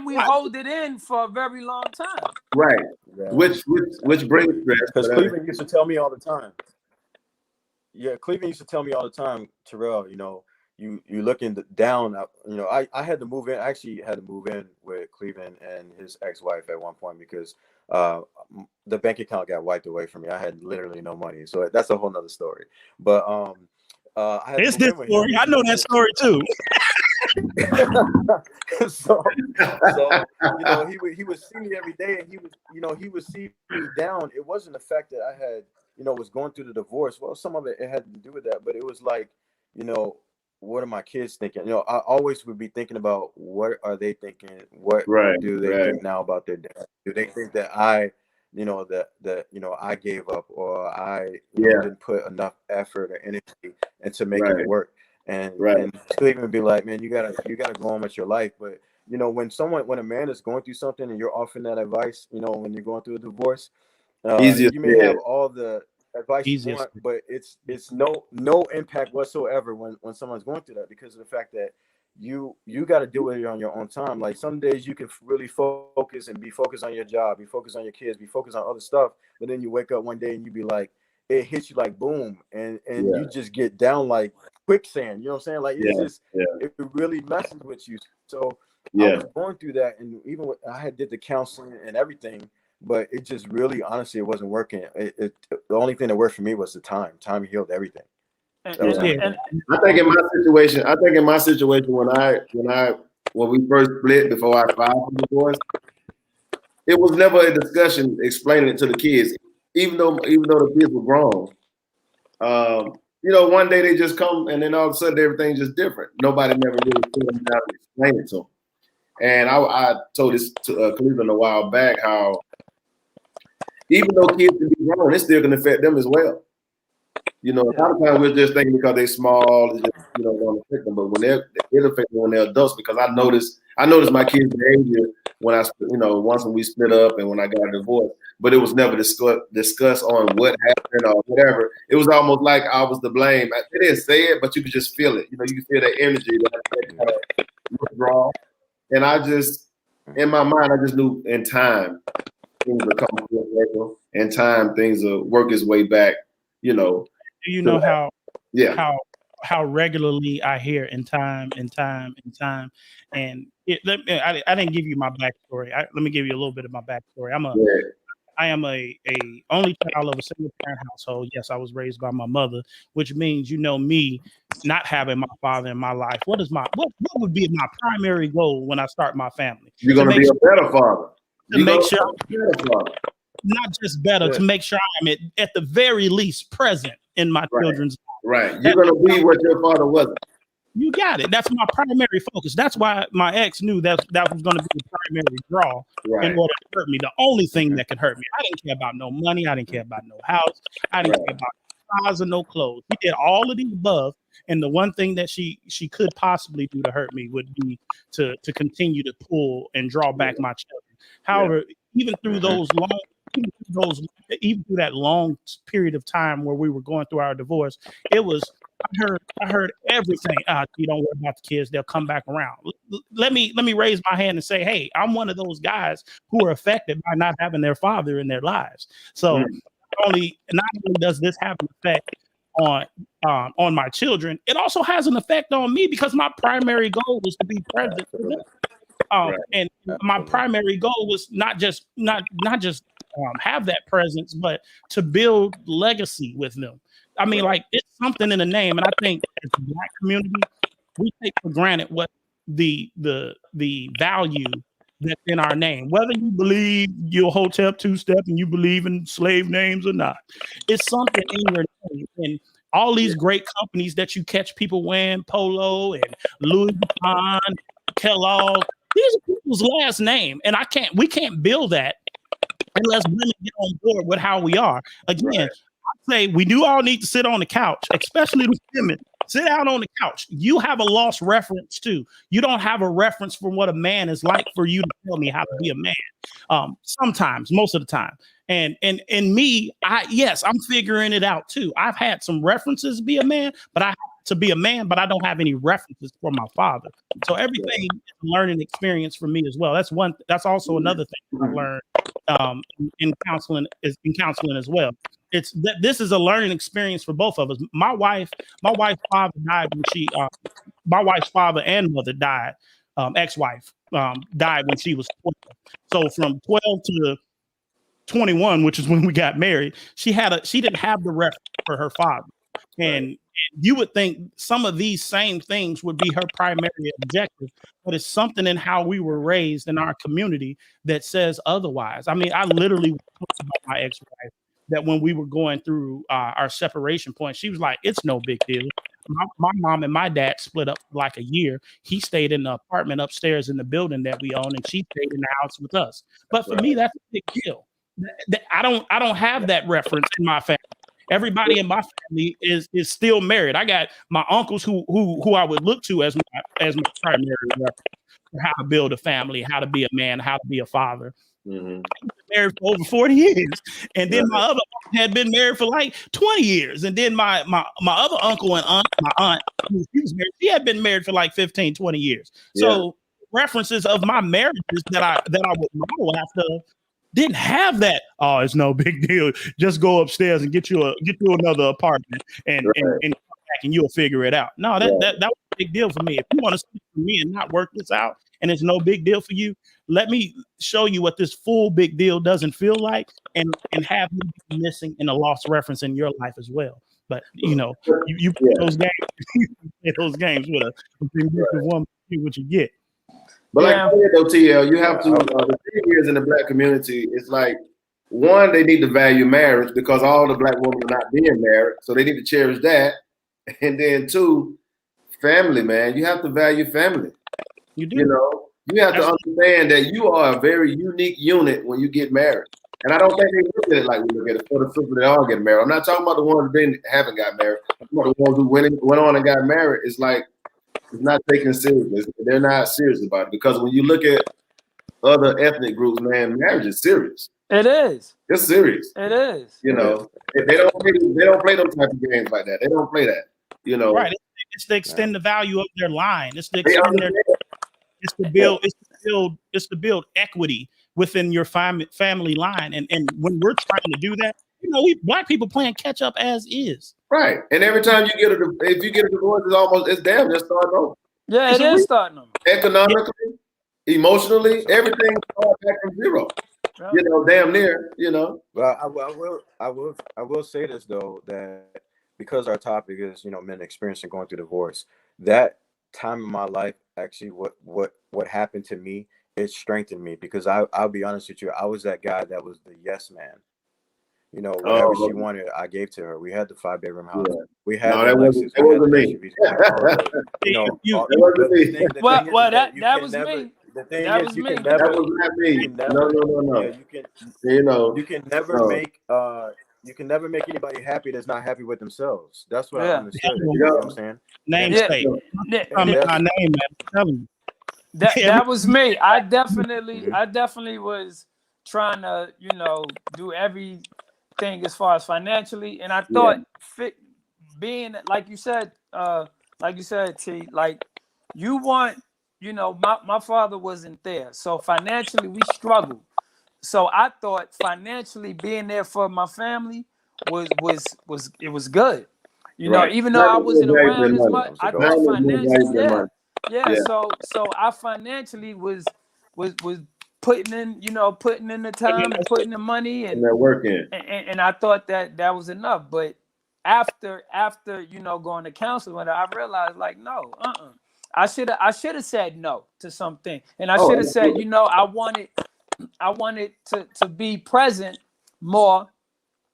we hold it in for a very long time. Right. Yeah. Which brings stress. Because Cleveland used to tell me all the time. Yeah, Cleveland used to tell me all the time, Terrell, you know, you looking down, you know, I had to move in. I actually had to move in with Cleveland and his ex-wife at one point, because the bank account got wiped away from me. I had literally no money. So that's a whole nother story. But I had it's this story. I know that story too. so you know, he would see me every day, and he would see me down. It wasn't the fact that I had, you know, was going through the divorce. Well, some of it had to do with that, but it was like, you know, what are my kids thinking? You know, I always would be thinking about, what are they thinking? What do they think now about their dad? Do they think that I, you know, that you know, I gave up, or I didn't put enough effort or energy into making it work? and Cleveland be like, man, you gotta go on with your life. But you know, when a man is going through something and you're offering that advice, you know, when you're going through a divorce, you may have all the advice you want, but it's no impact whatsoever when someone's going through that, because of the fact that you got to do it on your own time. Like some days you can really focus and be focused on your job, be focused on your kids, be focused on other stuff, but then you wake up one day and you be like, it hits you like boom, and you just get down like quicksand. You know what I'm saying? Like it really messes with you. So I was going through that, and even I did the counseling and everything, but it just really, honestly, it wasn't working. The only thing that worked for me was the time. Time healed everything. I think in my situation when we first split before I filed for divorce, it was never a discussion explaining it to the kids, even though the kids were grown. You know, one day they just come and then all of a sudden everything's just different. Nobody never really told them how to explain it to them. And I told this to Cleveland a while back, how even though kids can be grown, it's still going to affect them as well. You know, a lot of times we're just thinking because they're small, it's just, you know, going to affect them. But when it affects them when they're adults, because I noticed my kids' behavior when once we split up and when I got a divorce, but it was never discussed on what happened or whatever. It was almost like I was to blame. They didn't say it, but you could just feel it. You know, you could feel that energy, that kind of withdrawal. And I just, in my mind, I just knew in time things would come to a level. In time, things will work its way back. You know. Do you know how regularly I hear in time, and I didn't give you my backstory. Let me give you a little bit of my backstory. I am a only child of a single parent household. Yes, I was raised by my mother, which means, you know, me not having my father in my life. What would be my primary goal when I start my family? You're going to be a better father. To make sure, not just better, to make sure I'm at the very least present in my children's life. Right. You're going to be what your father wasn't. You got it. That's my primary focus. That's why my ex knew that was going to be the primary draw in order to hurt me. The only thing that could hurt me. I didn't care about no money. I didn't care about no house. I didn't care about cars or no clothes. He did all of the above. And the one thing that she could possibly do to hurt me would be to continue to pull and draw back my children. However, even through that long period of time where we were going through our divorce, I heard everything. You don't worry about the kids; they'll come back around. Let me raise my hand and say, hey, I'm one of those guys who are affected by not having their father in their lives. So not only does this have an effect on my children, it also has an effect on me, because my primary goal was to be present for them. And my primary goal was not just have that presence, but to build legacy with them. I mean, like, it's something in the name, and I think as a Black community, we take for granted what the value that's in our name. Whether you believe you're Hotep two-step and you believe in slave names or not, it's something in your name. And all these great companies that you catch people wearing, Polo and Louis Vuitton, Kellogg, these are people's last name, and we can't build that unless women get on board with how we are. Again, I say we do all need to sit on the couch, especially the women. Sit down on the couch. You have a lost reference too. You don't have a reference for what a man is like for you to tell me how to be a man. Sometimes, most of the time. And me, I'm figuring it out too. I've had some references to be a man, but I don't have any references for my father. So everything is a learning experience for me as well. That's also another thing I learned in counseling as well. It's that this is a learning experience for both of us. My wife's father died my wife's father and mother died. Ex-wife died when she was 12. So from 12 to 21, which is when we got married, she didn't have the reference for her father. And you would think some of these same things would be her primary objective, but it's something in how we were raised in our community that says otherwise. I mean, I literally talked about my ex-wife that when we were going through our separation point, she was like, it's no big deal. My mom and my dad split up for like a year. He stayed in the apartment upstairs in the building that we own, and she stayed in the house with us. But for me, that's a big deal. I don't have that reference in my family. Everybody in my family is still married. I got my uncles who I would look to as my primary reference for how to build a family, how to be a man, how to be a father. Married for over 40 years, and then my other uncle had been married for like 20 years, and then my other uncle and my aunt, she was married, she had been married for like 15, 20 years. So references of my marriages that I would model after didn't have that. Oh, it's no big deal. Just go upstairs and get you another apartment and come back and you'll figure it out. No, that was a big deal for me. If you want to speak for me and not work this out, and it's no big deal for you, let me show you what this full big deal doesn't feel like, and have you be missing in a lost reference in your life as well. But you play those games, you play those games with a big woman, see what you get. But like though, TL, you have to. The thing is, in the Black community, it's like, one, they need to value marriage because all the Black women are not being married, so they need to cherish that. And then two, family, man, you have to value family. You do. You know, you have to understand that you are a very unique unit when you get married. And I don't think they look at it like we look at it for the people that are getting married. I'm not talking about the ones that haven't got married. I'm talking about the ones who went on and got married. It's like, it's not taken serious. They're not serious about it, because when you look at other ethnic groups, man, marriage is serious. It is. It's serious. It is. You know, they don't play those type of games like that. They don't play that. You know, right? It's to extend the value of their line. It's to extend their. It's to build equity within your family line, and when we're trying to do that, we Black people playing catch up as is. Right, and every time you get if you get a divorce, it's damn near starting over. Yeah, it is starting over. Economically, emotionally, everything starts back from zero. Yeah. Damn near. Well, I will say this though, that because our topic is men experiencing going through divorce, that time in my life, actually what happened to me, it strengthened me, because I'll be honest with you, I was that guy that was the yes man. Whatever she wanted, I gave to her. We had the 5-bedroom house. Yeah. We had that wasn't me. That was me. The thing that is, was you me. can never. That was not me. No. Yeah, you can never make. You can never make anybody happy that's not happy with themselves. That's what I understood. You know what I'm saying? Namesake. My name, man. I'm telling you. That was me. I definitely was trying to, do everything as far as financially. And I thought being like you said, T, like you want, my father wasn't there. So financially we struggled. So I thought financially being there for my family was good. Even though I wasn't around as much, I thought financially, So I financially was putting in the time and putting the money and that work in. And I thought that was enough. But after going to counseling, I realized like no, I should have said no to something, and I should have said I wanted to be present more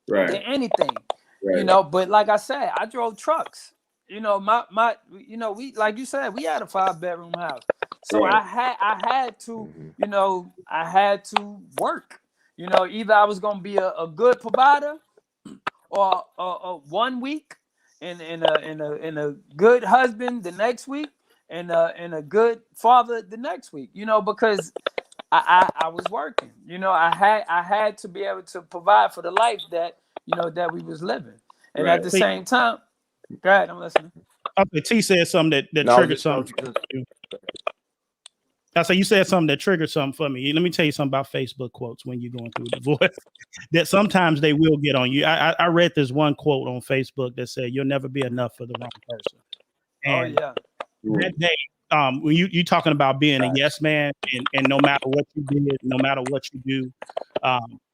than anything, But like I said, I drove trucks. We like you said, we had a 5-bedroom house, so I had to work. Either I was gonna be a good provider, or 1 week, and a good husband the next week, and a good father the next week. Because I was working. I had to be able to provide for the life that we was living, and at the same time. Go ahead, I'm listening. Okay, T said something that triggered something. I say you said something that triggered something for me. Let me tell you something about Facebook quotes when you're going through a divorce. That sometimes they will get on you. I read this one quote on Facebook that said, "You'll never be enough for the wrong person." And that day, when you talking about being a yes man, and no matter what you did, no matter what you do,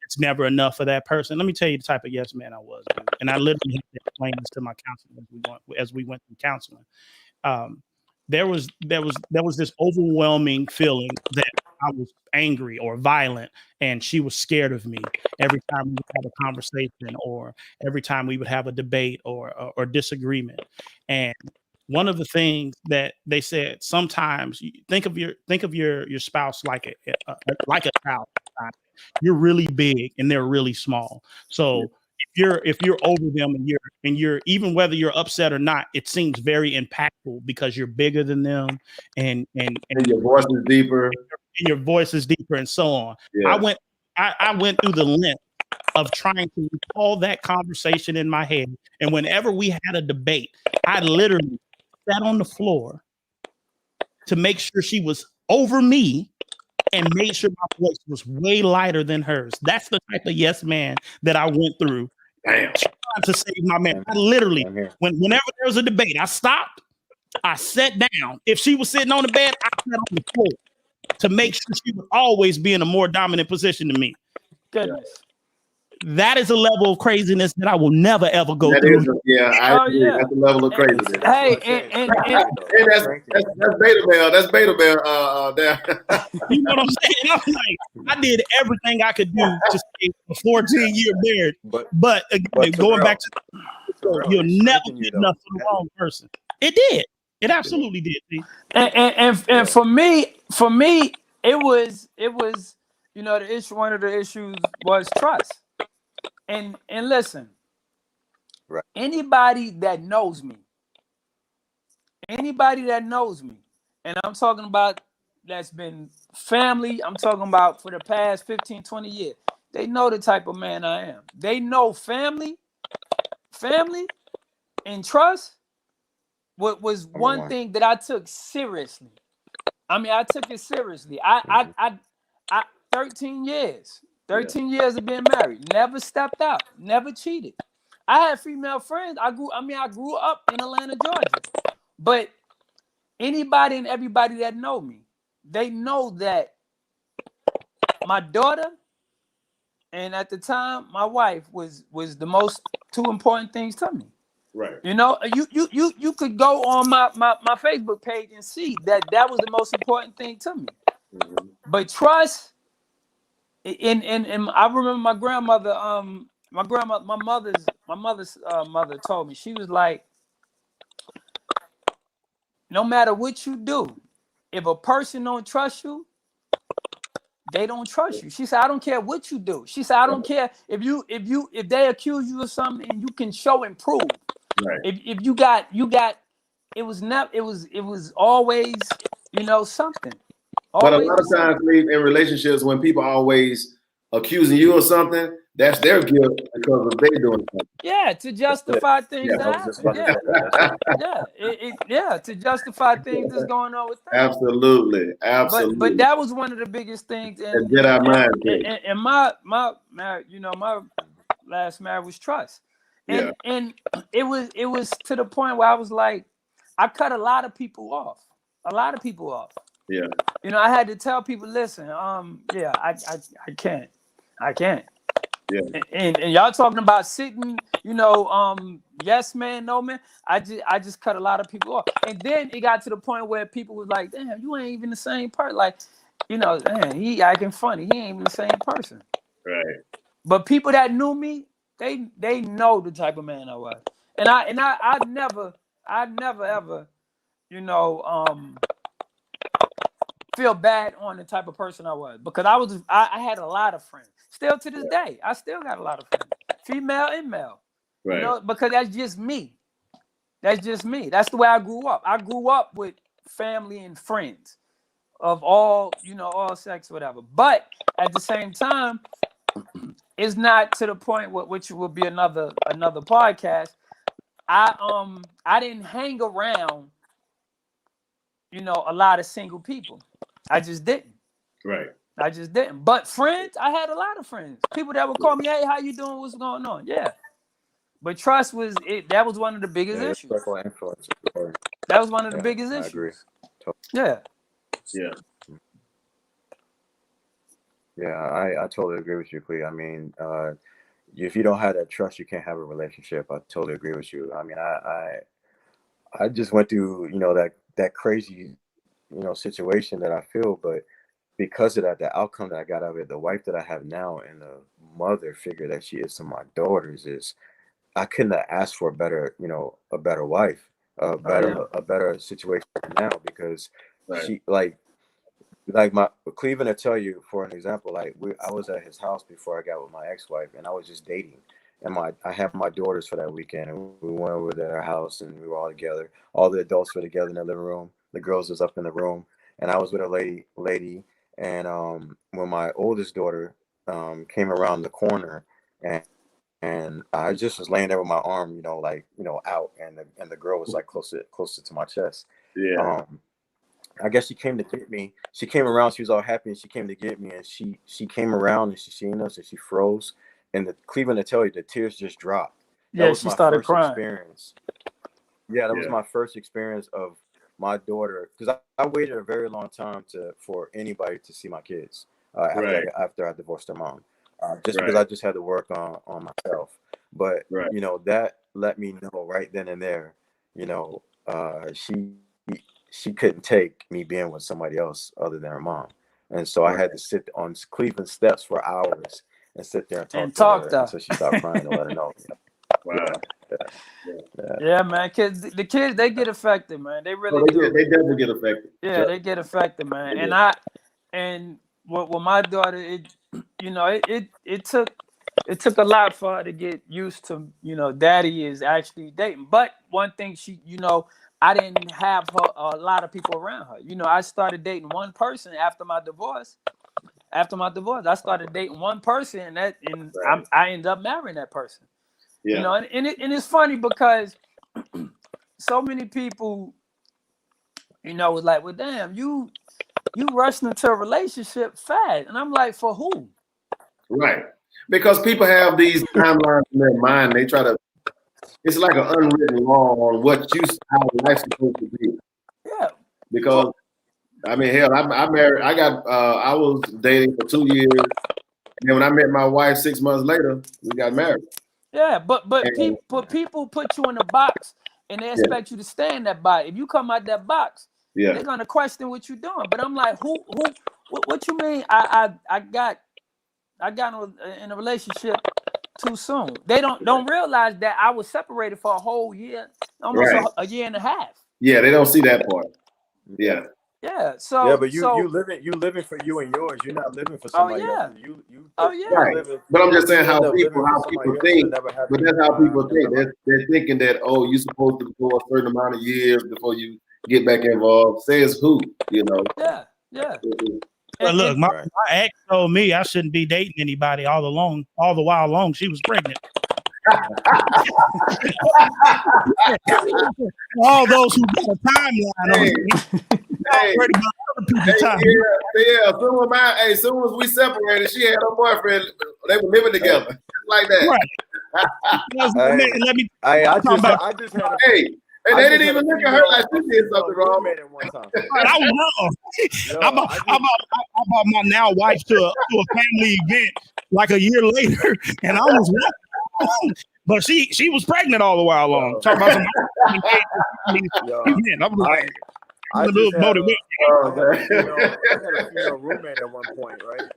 it's never enough for that person. Let me tell you the type of yes man I was, dude. And I literally had to explain this to my counselor as we went through counseling. There was this overwhelming feeling that I was angry or violent, and she was scared of me every time we would have a conversation, or every time we would have a debate or disagreement. And one of the things that they said, sometimes think of your spouse like a child. You're really big and they're really small. So if you're over them and you're even whether you're upset or not, it seems very impactful because you're bigger than them and your voice is deeper. And your voice is deeper and so on. Yeah. I went through the length of trying to recall that conversation in my head. And whenever we had a debate, I literally sat on the floor to make sure she was over me and made sure my voice was way lighter than hers. That's the type of yes man that I went through. Damn. Trying to save my man. I literally, whenever there was a debate, I stopped, I sat down. If she was sitting on the bed, I sat on the floor to make sure she would always be in a more dominant position than me. Goodness. That is a level of craziness that I will never ever go through. I agree. That's a level of craziness. Hey, and that's beta male. That's beta male. There. You know what I'm saying? I'm like, I did everything I could do to stay a 14-year marriage. But again, going back to you'll never get enough for the wrong person. It did. It absolutely did. And for me, it was the issue. One of the issues was trust. And listen, right. Anybody that knows me, and I'm talking about that's been family, I'm talking about for the past 15, 20 years, they know the type of man I am. They know family and trust was one thing that I took seriously. I mean, I took it seriously. I 13 years of being married, never stepped out, never cheated. I had female friends. I grew up in Atlanta, Georgia. But anybody and everybody that know me, they know that my daughter and at the time my wife was the most two important things to me. Right. You know, you could go on my Facebook page and see that was the most important thing to me. Mm-hmm. But trust. And I remember my grandmother, my mother's mother told me, she was like, no matter what you do, if a person don't trust you, they don't trust you. She said, I don't care what you do. She said, I don't care if they accuse you of something and you can show and prove. Right. If you got it was always, something. But a lot of times in relationships, when people are always accusing you of something, that's their guilt because of they doing something. Yeah, to justify things that happen. To justify things that's going on with them. Absolutely. But that was one of the biggest things. And my last marriage was trust. And it was to the point where I was like, I cut a lot of people off. Yeah. I had to tell people, listen, I can't. Yeah. And y'all talking about sitting, yes man, no man. I just cut a lot of people off. And then it got to the point where people was like, damn, you ain't even the same person. Like, man, he acting funny. He ain't even the same person. Right. But people that knew me, they know the type of man I was. And I never ever, feel bad on the type of person I was, because I had a lot of friends. Still to this day, I still got a lot of friends, female and male. Right. Because that's just me. That's the way I grew up. I grew up with family and friends of all sex, whatever. But at the same time, it's not to the point which will be another podcast. I didn't hang around, a lot of single people. I just didn't. Right. I just didn't. But friends, I had a lot of friends. People that would call me, hey, how you doing? What's going on? Yeah. But trust was that was one of the biggest issues. That was one of the biggest issues. I agree. Yeah. Yeah. Yeah, I totally agree with you, Cleve. I mean, if you don't have that trust, you can't have a relationship. I totally agree with you. I mean, I just went through, that crazy, situation that I feel, but because of that, the outcome that I got out of it, the wife that I have now and the mother figure that she is to my daughters is, I couldn't have asked for a better wife, a better situation now, because she like my Cleveland to tell you, for an example, I was at his house before I got with my ex-wife, and I was just dating, and I had my daughters for that weekend, and we went over to their house, and we were all together. All the adults were together in the living room. The girls was up in the room, and I was with a lady. And when my oldest daughter came around the corner, and I just was laying there with my arm, out, and the girl was like closer to my chest. Yeah. I guess she came to get me. She came around. She was all happy, and she came to get me. And she came around, and she seen us, and she froze. And the Cleveland, to tell you, the tears just dropped. Yeah, she started crying. Experience. Yeah, that was my first experience of my daughter, because I waited a very long time for anybody to see my kids after I divorced their mom, because I just had to work on myself. But that let me know right then and there, she couldn't take me being with somebody else other than her mom, and so I had to sit on Cleveland steps for hours and sit there and talk to her until she stopped crying and let her know. Wow. Yeah, man. Kids, the kids, they get affected, man. They really do. They definitely get affected. Yeah, they get affected, man. And with my daughter, it took a lot for her to get used to, daddy is actually dating. But one thing I didn't have a lot of people around her. I started dating one person after my divorce. I started dating one person, I ended up marrying that person. Yeah. And it's funny because so many people, was like, well, damn, you rushed into a relationship fast. And I'm like, for who? Right. Because people have these timelines in their mind. They try to, it's like an unwritten law on how life's supposed to be. Yeah. Because, I mean, hell, I married, I was dating for 2 years. And when I met my wife 6 months later, we got married. Yeah, but people put you in a box and they expect you to stay in that box. If you come out that box, they're gonna question what you're doing. But I'm like, what you mean? I got in a relationship too soon. They don't realize that I was separated for a whole year, almost a year and a half. Yeah, they don't see that part. Yeah. Yeah. So but you living for you and yours. You're not living for somebody else. Right. But I'm just saying how people think. But that's how people think. They're thinking that you're supposed to go a certain amount of years before you get back involved. Says who? Yeah. But look, my ex told me I shouldn't be dating anybody all the while long she was pregnant. All those who got a timeline as soon as we separated, she had her boyfriend. They were living together like that. Right. They didn't even look at her like she did something wrong. I was wrong. I brought my now wife to a family event like a year later, and I was wrong. But she was pregnant all the while long. Talking about some I was like, I had a female roommate at one point, right?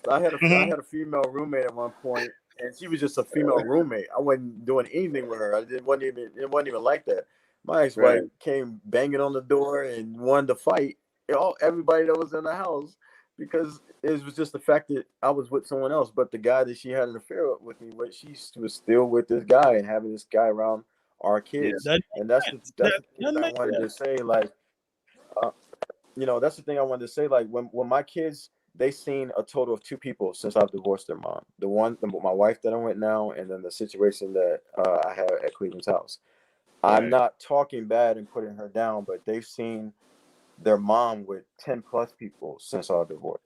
So I had a female roommate at one point, and she was just a female roommate. I wasn't doing anything with her. It wasn't even like that. My ex-wife came banging on the door and wanted to fight everybody that was in the house, because it was just the fact that I was with someone else. But the guy that she had an affair with me, but she was still with this guy and having this guy around our kids. And that's the thing I wanted to say. Like, that's the thing I wanted to say. Like, when my kids, they seen a total of 2 people since I've divorced their mom. My wife that I'm with now, and then the situation that I had at Cleveland's house. Right. I'm not talking bad and putting her down, but they've seen their mom with 10 plus people since our divorce.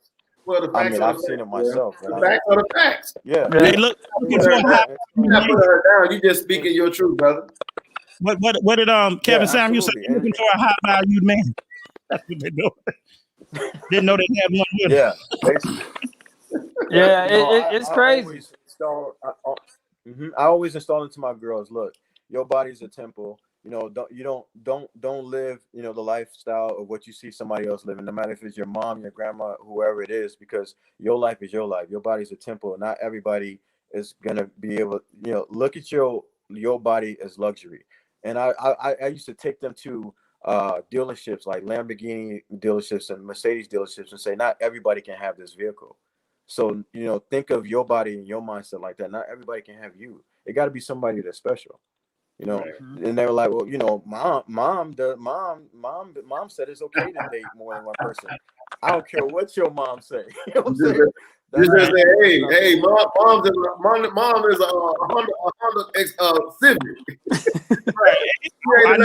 Well, I've seen it myself. The facts are the facts. Yeah. They look. You're not putting her down. You just speaking your truth, brother. What did Kevin Sam? You said you're looking for a high valued man. That's what they do. Didn't know they had one with Yeah. It's crazy. I always install into my girls. Look, your body's a temple. Don't live, the lifestyle of what you see somebody else living, no matter if it's your mom, your grandma, whoever it is, because your life is your life. Your body's a temple. Not everybody is gonna be able, look at your body as luxury. And I used to take them to dealerships like Lamborghini dealerships and Mercedes dealerships and say, not everybody can have this vehicle. So, think of your body and your mindset like that. Not everybody can have you. It got to be somebody that's special. And they were like, well, mom said it's okay to date more than one person. I don't care what your mom say. You know what I'm saying? You just say, hey, mom is a Honda Civic. I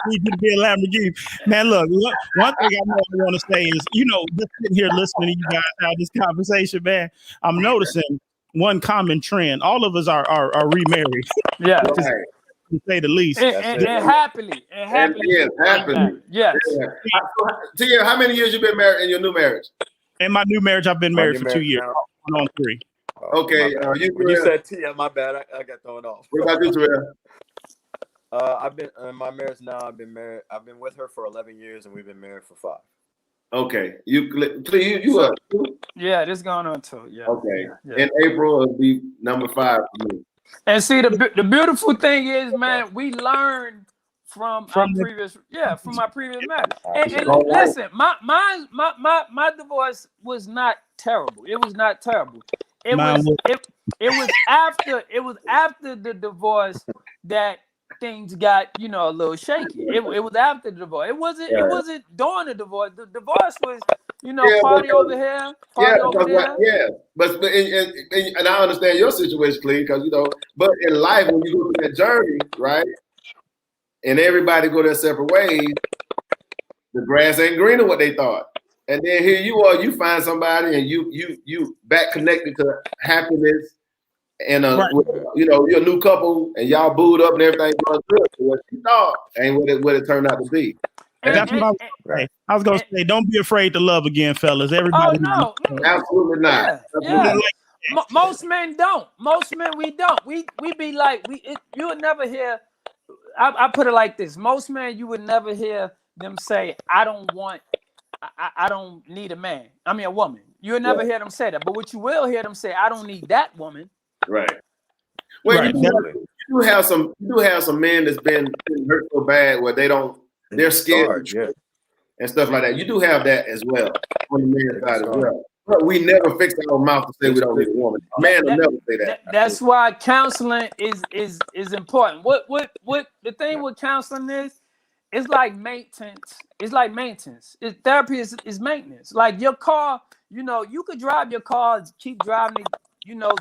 need you to be a Lamborghini. Man, look, one thing I want to say is, just sitting here listening to you guys have this conversation, man, I'm noticing one common trend. All of us are remarried. Yeah. To say the least. And happily. Yes, happily. Yes. Tia, how many years you been married in your new marriage? In my new marriage, I've been married for 2 years. I'm on 3. Okay. When you said Tia, my bad. I got thrown off. What about you, Terrell? I've been in my marriage now. I've been with her for 11 years, and we've been married for 5. Okay. You are 2? Yeah, this going on 2. Yeah. Okay. Yeah. In April, it'll be number 5 for me. And see, the beautiful thing is, man, we learned from my previous marriage. And listen, my divorce was not terrible. It was not terrible. It was after the divorce that things got a little shaky. It was after the divorce. It wasn't during the divorce. The divorce was party over here, party over there. Yeah, but and I understand your situation, Cleve, because but in life when you go through that journey, right, and everybody go their separate ways, the grass ain't greener what they thought. And then here you are, you find somebody and you back connected to happiness. And you're a new couple, and y'all booed up, and everything going good. So what you thought ain't what it turned out to be. And that's what I was gonna say. Don't be afraid to love again, fellas. Everybody. Oh no, absolutely not. Yeah. Most men don't. Most men we don't. We be like you would never hear. I put it like this: most men you would never hear them say, "I don't need a man. I mean a woman." You would never hear them say that. But what you will hear them say, "I don't need that woman." Right. Well, you do have some men that's been hurt so bad where they're scared and stuff like that. You do have that as well on the men's side as well. But we never fix our mouth to say we don't need a woman. A man will never say that. That's why counseling is important. What the thing with counseling is, it's like maintenance. It's like maintenance. Therapy is maintenance. Like your car, you could drive your car, keep driving it.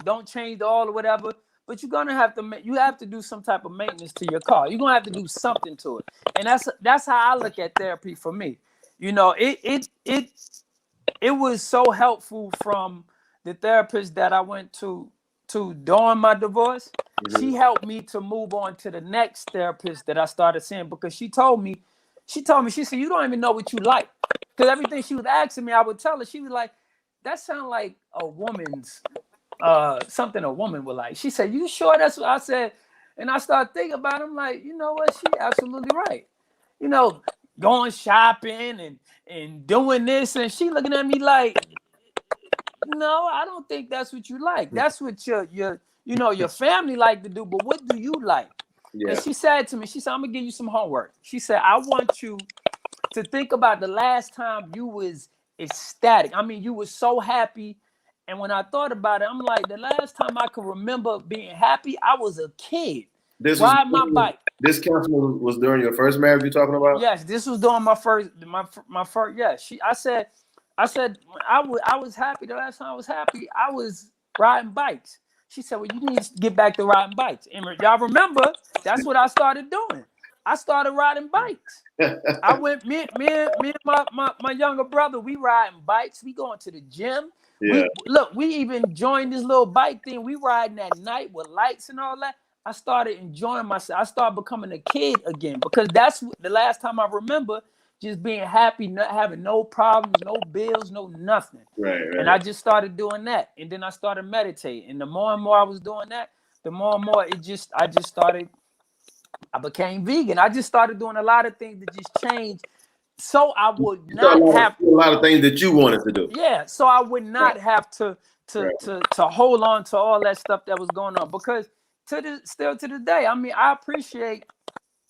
Don't change the oil or whatever, but you're gonna have to do some type of maintenance to your car. You're gonna have to do something to it, and that's how I look at therapy for me. It was so helpful from the therapist that I went to during my divorce. Mm-hmm. She helped me to move on to the next therapist that I started seeing because she told me, she said, you don't even know what you like, because everything she was asking me, I would tell her. She was like, that sounds like a woman's. Something a woman would like. She said, "You sure?" That's what I said, and I started thinking about it. I'm like, you know what? She absolutely right. Going shopping and doing this, and she looking at me like, no, I don't think that's what you like. That's what your family like to do. But what do you like? Yeah. And she said to me, she said, "I'm gonna give you some homework." She said, "I want you to think about the last time you was ecstatic. I mean, you was so happy." And when I thought about it, I'm like, the last time I could remember being happy, I was a kid. Ride my bike. This counseling was during your first marriage you're talking about? Yes, this was during my first. Yes, I said, I was happy. The last time I was happy, I was riding bikes. She said, "Well, you need to get back to riding bikes." And y'all remember, that's what I started doing. I started riding bikes. I went, me and my younger brother, we riding bikes. We going to the gym. Yeah. We even joined this little bike thing. We riding at night with lights and all that. I started enjoying myself. I started becoming a kid again because that's the last time I remember just being happy, not having no problems, no bills, no nothing. Right. And I just started doing that. And then I started meditating. And the more and more I was doing that, the more and more I became vegan. I just started doing a lot of things that just changed. So I would not have a lot of things that you wanted to do. Yeah, so I would not have to hold on to all that stuff that was going on, because still to this day, I mean, I appreciate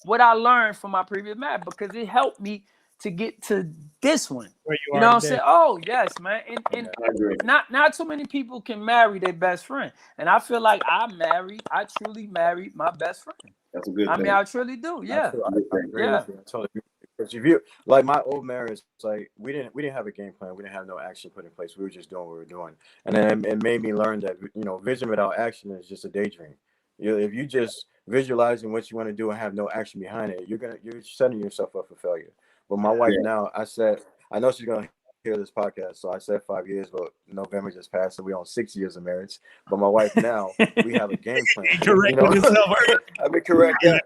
what I learned from my previous marriage because it helped me to get to this one. Where You know what I'm saying? Oh, yes, man. And I agree. not too many people can marry their best friend. And I feel like I truly married my best friend. That's a good I thing. mean, I truly do. Yeah. I agree with you. I totally agree. Because if you like my old marriage, like we didn't have a game plan. We didn't have no action put in place. We were just doing what we were doing, and then it made me learn that vision without action is just a daydream. If you just visualizing what you want to do and have no action behind it, you're setting yourself up for failure. But my wife now, I know she's gonna hear this podcast, so I said 5 years, but November just passed, so we're on 6 years of marriage. But my wife now, we have a game plan. Correct yourself. I've been correct. Yeah.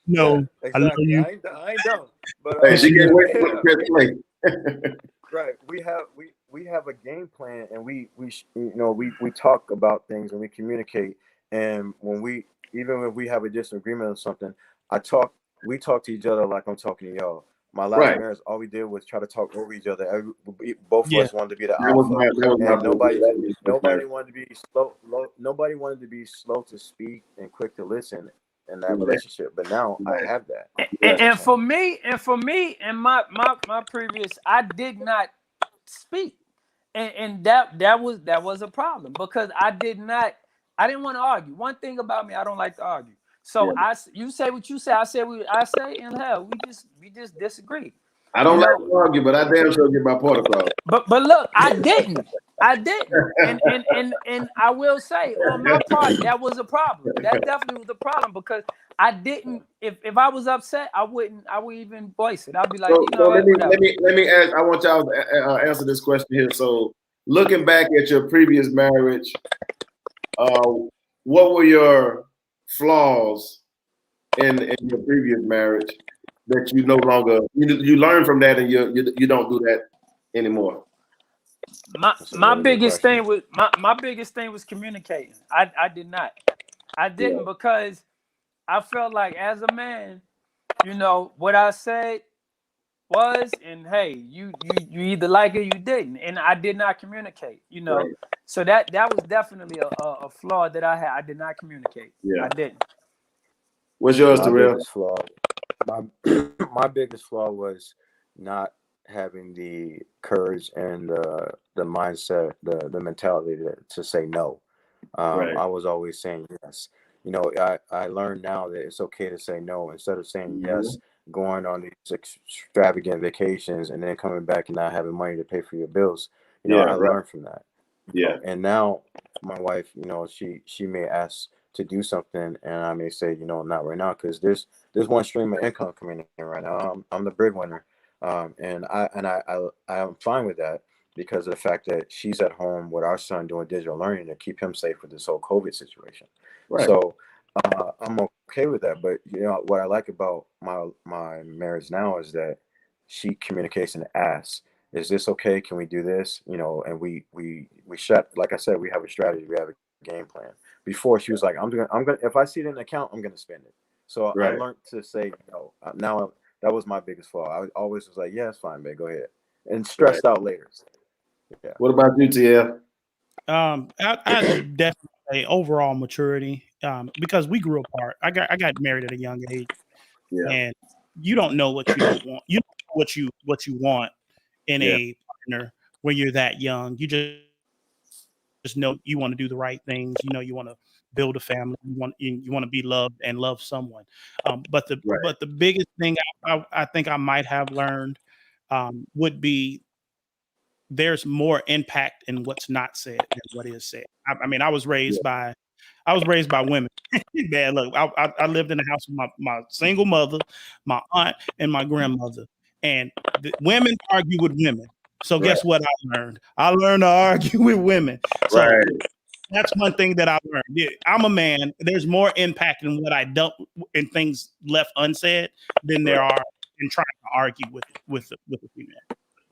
No, exactly. I love you. I ain't dumb. But Hey, she can't wait for the play. right. We have a game plan, and we talk about things and we communicate. And when even if we have a disagreement or something, we talk to each other like I'm talking to y'all. My last marriage, all we did was try to talk over each other. Both of us wanted to be the alpha. Nobody wanted to be slow. Nobody wanted to be slow to speak and quick to listen in that relationship. But now I have that. And for me, in my previous, I did not speak, and that was a problem because I didn't want to argue. One thing about me, I don't like to argue. So you say what you say, I say, and hell, we just disagree. I don't like to argue, but I damn sure get my point across. But look, I didn't, and I will say on my part that was a problem. That definitely was a problem because I didn't. If I was upset, I wouldn't even voice it. I'd be like, let me ask. I want y'all to answer this question here. So, looking back at your previous marriage, what were your flaws in your previous marriage that you no longer you learn from that and you don't do that anymore? My biggest thing was communicating. I did not. I didn't because I felt like as a man, what I said was, and hey, you either like it or you didn't, and I did not communicate. Right. So that was definitely a flaw that I had. I did not communicate. I didn't. What's yours, Terrell? My biggest flaw was not having the courage and the mindset, the mentality to say no. I was always saying yes. I learned now that it's okay to say no instead of saying yes, going on these extravagant vacations and then coming back and not having money to pay for your bills. I learned from that. Yeah. And now my wife, she may ask to do something and I may say, not right now, because there's one stream of income coming in right now. I'm the breadwinner. And I'm fine with that because of the fact that she's at home with our son doing digital learning to keep him safe with this whole COVID situation. Right. So I'm okay with that. But what I like about my marriage now is that she communicates and asks, is this okay? Can we do this? And we shut, like I said, we have a strategy, we have a game plan. Before she was like, I'm gonna if I see it in the account, I'm gonna spend it. So I learned to say no. Now that was my biggest flaw. I always was like, yeah, it's fine, babe, go ahead. And stressed out later. Yeah. What about you, TL? I definitely say overall maturity, because we grew apart. I got married at a young age, and you don't know what you don't want. You don't know what you want in a partner when you're that young. You just know you want to do the right things. You want to build a family. You want to be loved and love someone. But the biggest thing I think I might have learned would be there's more impact in what's not said than what is said. I mean, I was raised by women. Man, look, I lived in the house with my single mother, my aunt, and my grandmother, and the women argue with women. So guess what I learned? I learned to argue with women. So that's one thing that I learned. Yeah, I'm a man. There's more impact in what I don't in things left unsaid than there are in trying to argue with the female.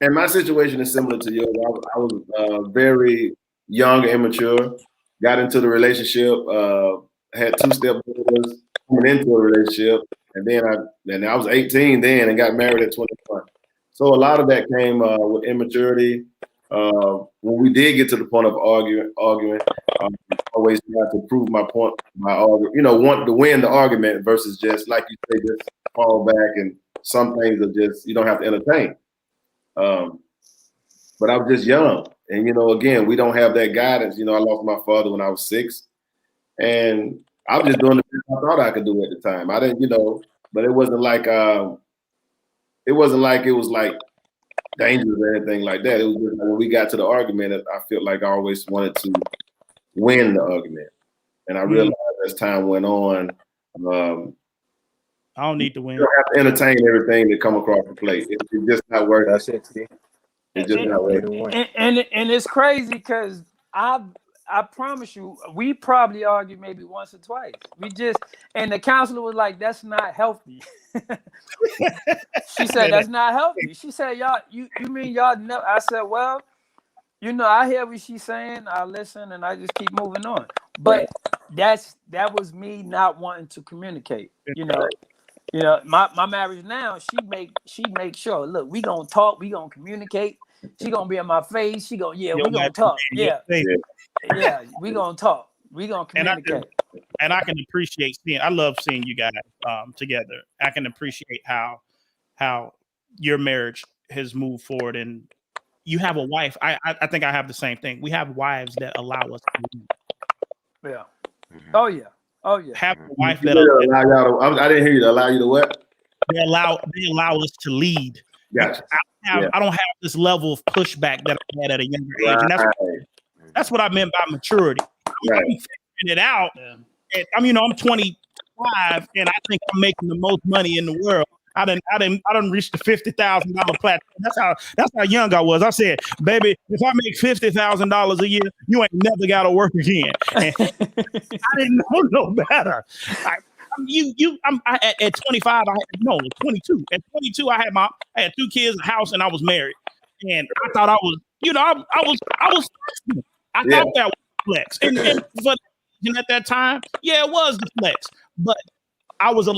And my situation is similar to yours. I was very young and immature. Got into the relationship. Had two stepbrothers coming into a relationship, and then I was 18 then and got married at 21. So a lot of that came with immaturity. When we did get to the point of arguing, always trying to prove my point, want to win the argument versus just like you say, just fall back and some things are just you don't have to entertain. But I was just young, and again, we don't have that guidance. I lost my father when I was 6, and I was just doing the best I thought I could do at the time. I didn't, but it wasn't like it was like dangerous or anything like that. It was just like when we got to the argument, I felt like I always wanted to win the argument, and I realized as time went on, I don't need to win. You don't have to entertain everything that come across the plate. It's just not working. That's it, Steve. It's just not working. And it's crazy because I promise you, we probably argued maybe once or twice. And the counselor was like, "That's not healthy." She said, "That's not healthy." She said, "Y'all, you mean y'all never?" I said, "Well, I hear what she's saying. I listen, and I just keep moving on." But that was me not wanting to communicate. My marriage now, she make sure. Look, we gonna talk. We gonna communicate. She gonna be in my face. She gonna we gonna talk. Yeah, we gonna talk. We gonna communicate. And I can appreciate I love seeing you guys together. I can appreciate how your marriage has moved forward, and you have a wife. I think I have the same thing. We have wives that allow us to lead. Yeah. Oh yeah. Have a wife that allow y'all to, I didn't hear you. Allow you to what? They allow us to lead. Gotcha. I don't have this level of pushback that I had at a younger age, and that's what I meant by maturity. I'm figuring it out. And, I'm 25, and I think I'm making the most money in the world. I didn't reach the $50,000 plateau. That's how young I was. I said, baby, if I make $50,000 a year, you ain't never got to work again. And I didn't know no better. At 25, 22. At 22, I had 2 kids, a house, and I was married. And I thought I was, I was flexing. I thought that was flex. And at that time, it was the flex. But I wasn't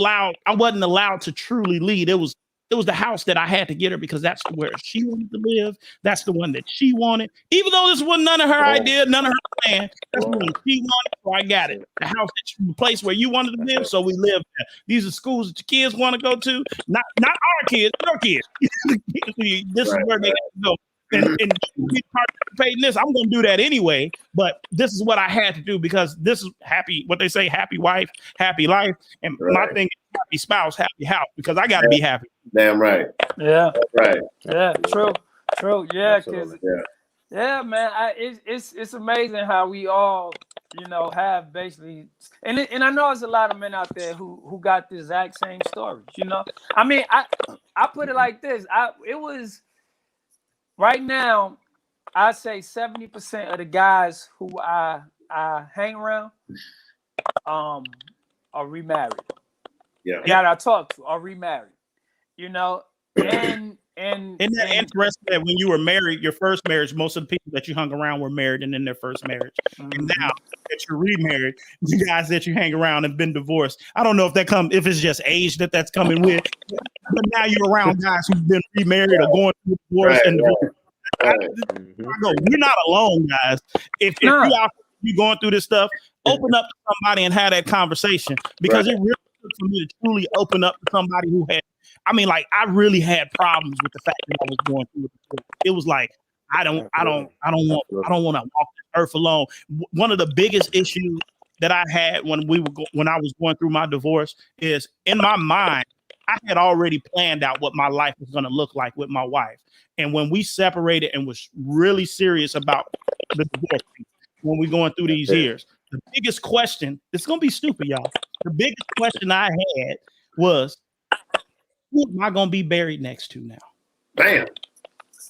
allowed to truly lead. It was the house that I had to get her because that's where she wanted to live. That's the one that she wanted. Even though this was none of her idea, none of her plan, that's the one she wanted, so I got it. The house, the place where you wanted to live, so we lived there. These are schools that your kids want to go to, not our kids, your kids. This is where they have to go. And participate in this, I'm going to do that anyway. But this is what I had to do because this is what they say, happy wife, happy life. And my thing is happy spouse, happy house, because I got to be happy. Damn right. Yeah. Right. Yeah. True. Yeah. Yeah, man. It's amazing how we all, have basically, and I know there's a lot of men out there who got the exact same stories. I mean, I put it like this. It was. Right now, I say 70% of the guys who I hang around are remarried. Yeah. That I talk to are remarried. And isn't that interesting that when you were married, your first marriage, most of the people that you hung around were married and in their first marriage. Mm-hmm. And now that you're remarried, the guys that you hang around have been divorced. I don't know if it's just age that's coming with, but now you're around guys who've been remarried or going through divorce and divorce. You're not alone, guys. If you're going through this stuff, open up to somebody and have that conversation because it really took for me to truly open up to somebody who had. I really had problems with the fact that I was going through it. It was like I don't want to walk this earth alone. One of the biggest issues that I had when I was going through my divorce is in my mind, I had already planned out what my life was going to look like with my wife. And when we separated and was really serious about the divorce, when we're going through these years, the biggest question, it's going to be stupid, y'all. The biggest question I had was, who am I going to be buried next to now? Bam.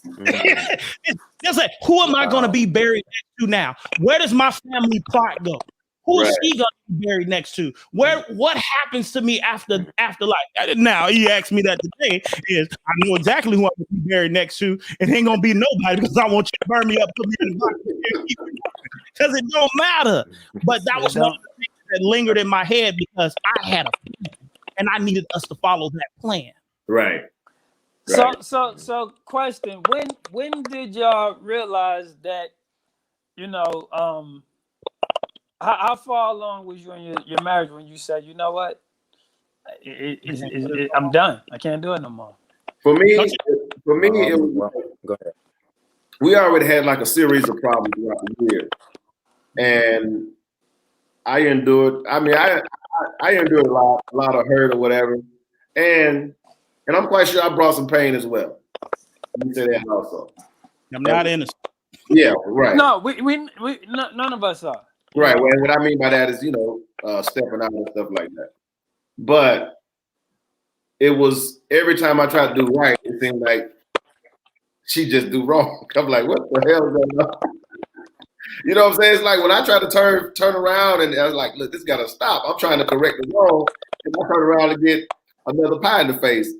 It's like, who am I going to be buried next to now? Where does my family plot go? Who is he going to be buried next to? What happens to me after life? Now, he asked me that today. I know exactly who I'm going to be buried next to. It ain't going to be nobody because I want you to burn me up, put me in the box, because it don't matter. But that was one of the things that lingered in my head because I had a plan, and I needed us to follow that plan. Right. So question, when did y'all realize that, how far along was you in your marriage when you said, you know what, I'm done. I can't do it no more. For me, it was, go ahead. We already had like a series of problems throughout the year, and I endured. I mean, I endured a lot of hurt or whatever, and I'm quite sure I brought some pain as well. Let me say that also. I'm not innocent. Yeah, right. No, we none of us are. Right. Well, what I mean by that is, stepping out and stuff like that. But it was every time I tried to do right, it seemed like she just do wrong. I'm like, what the hell is going on? You know what I'm saying? It's like when I try to turn around and I was like, look, this got to stop. I'm trying to correct the wrong, and I turn around and get another pie in the face.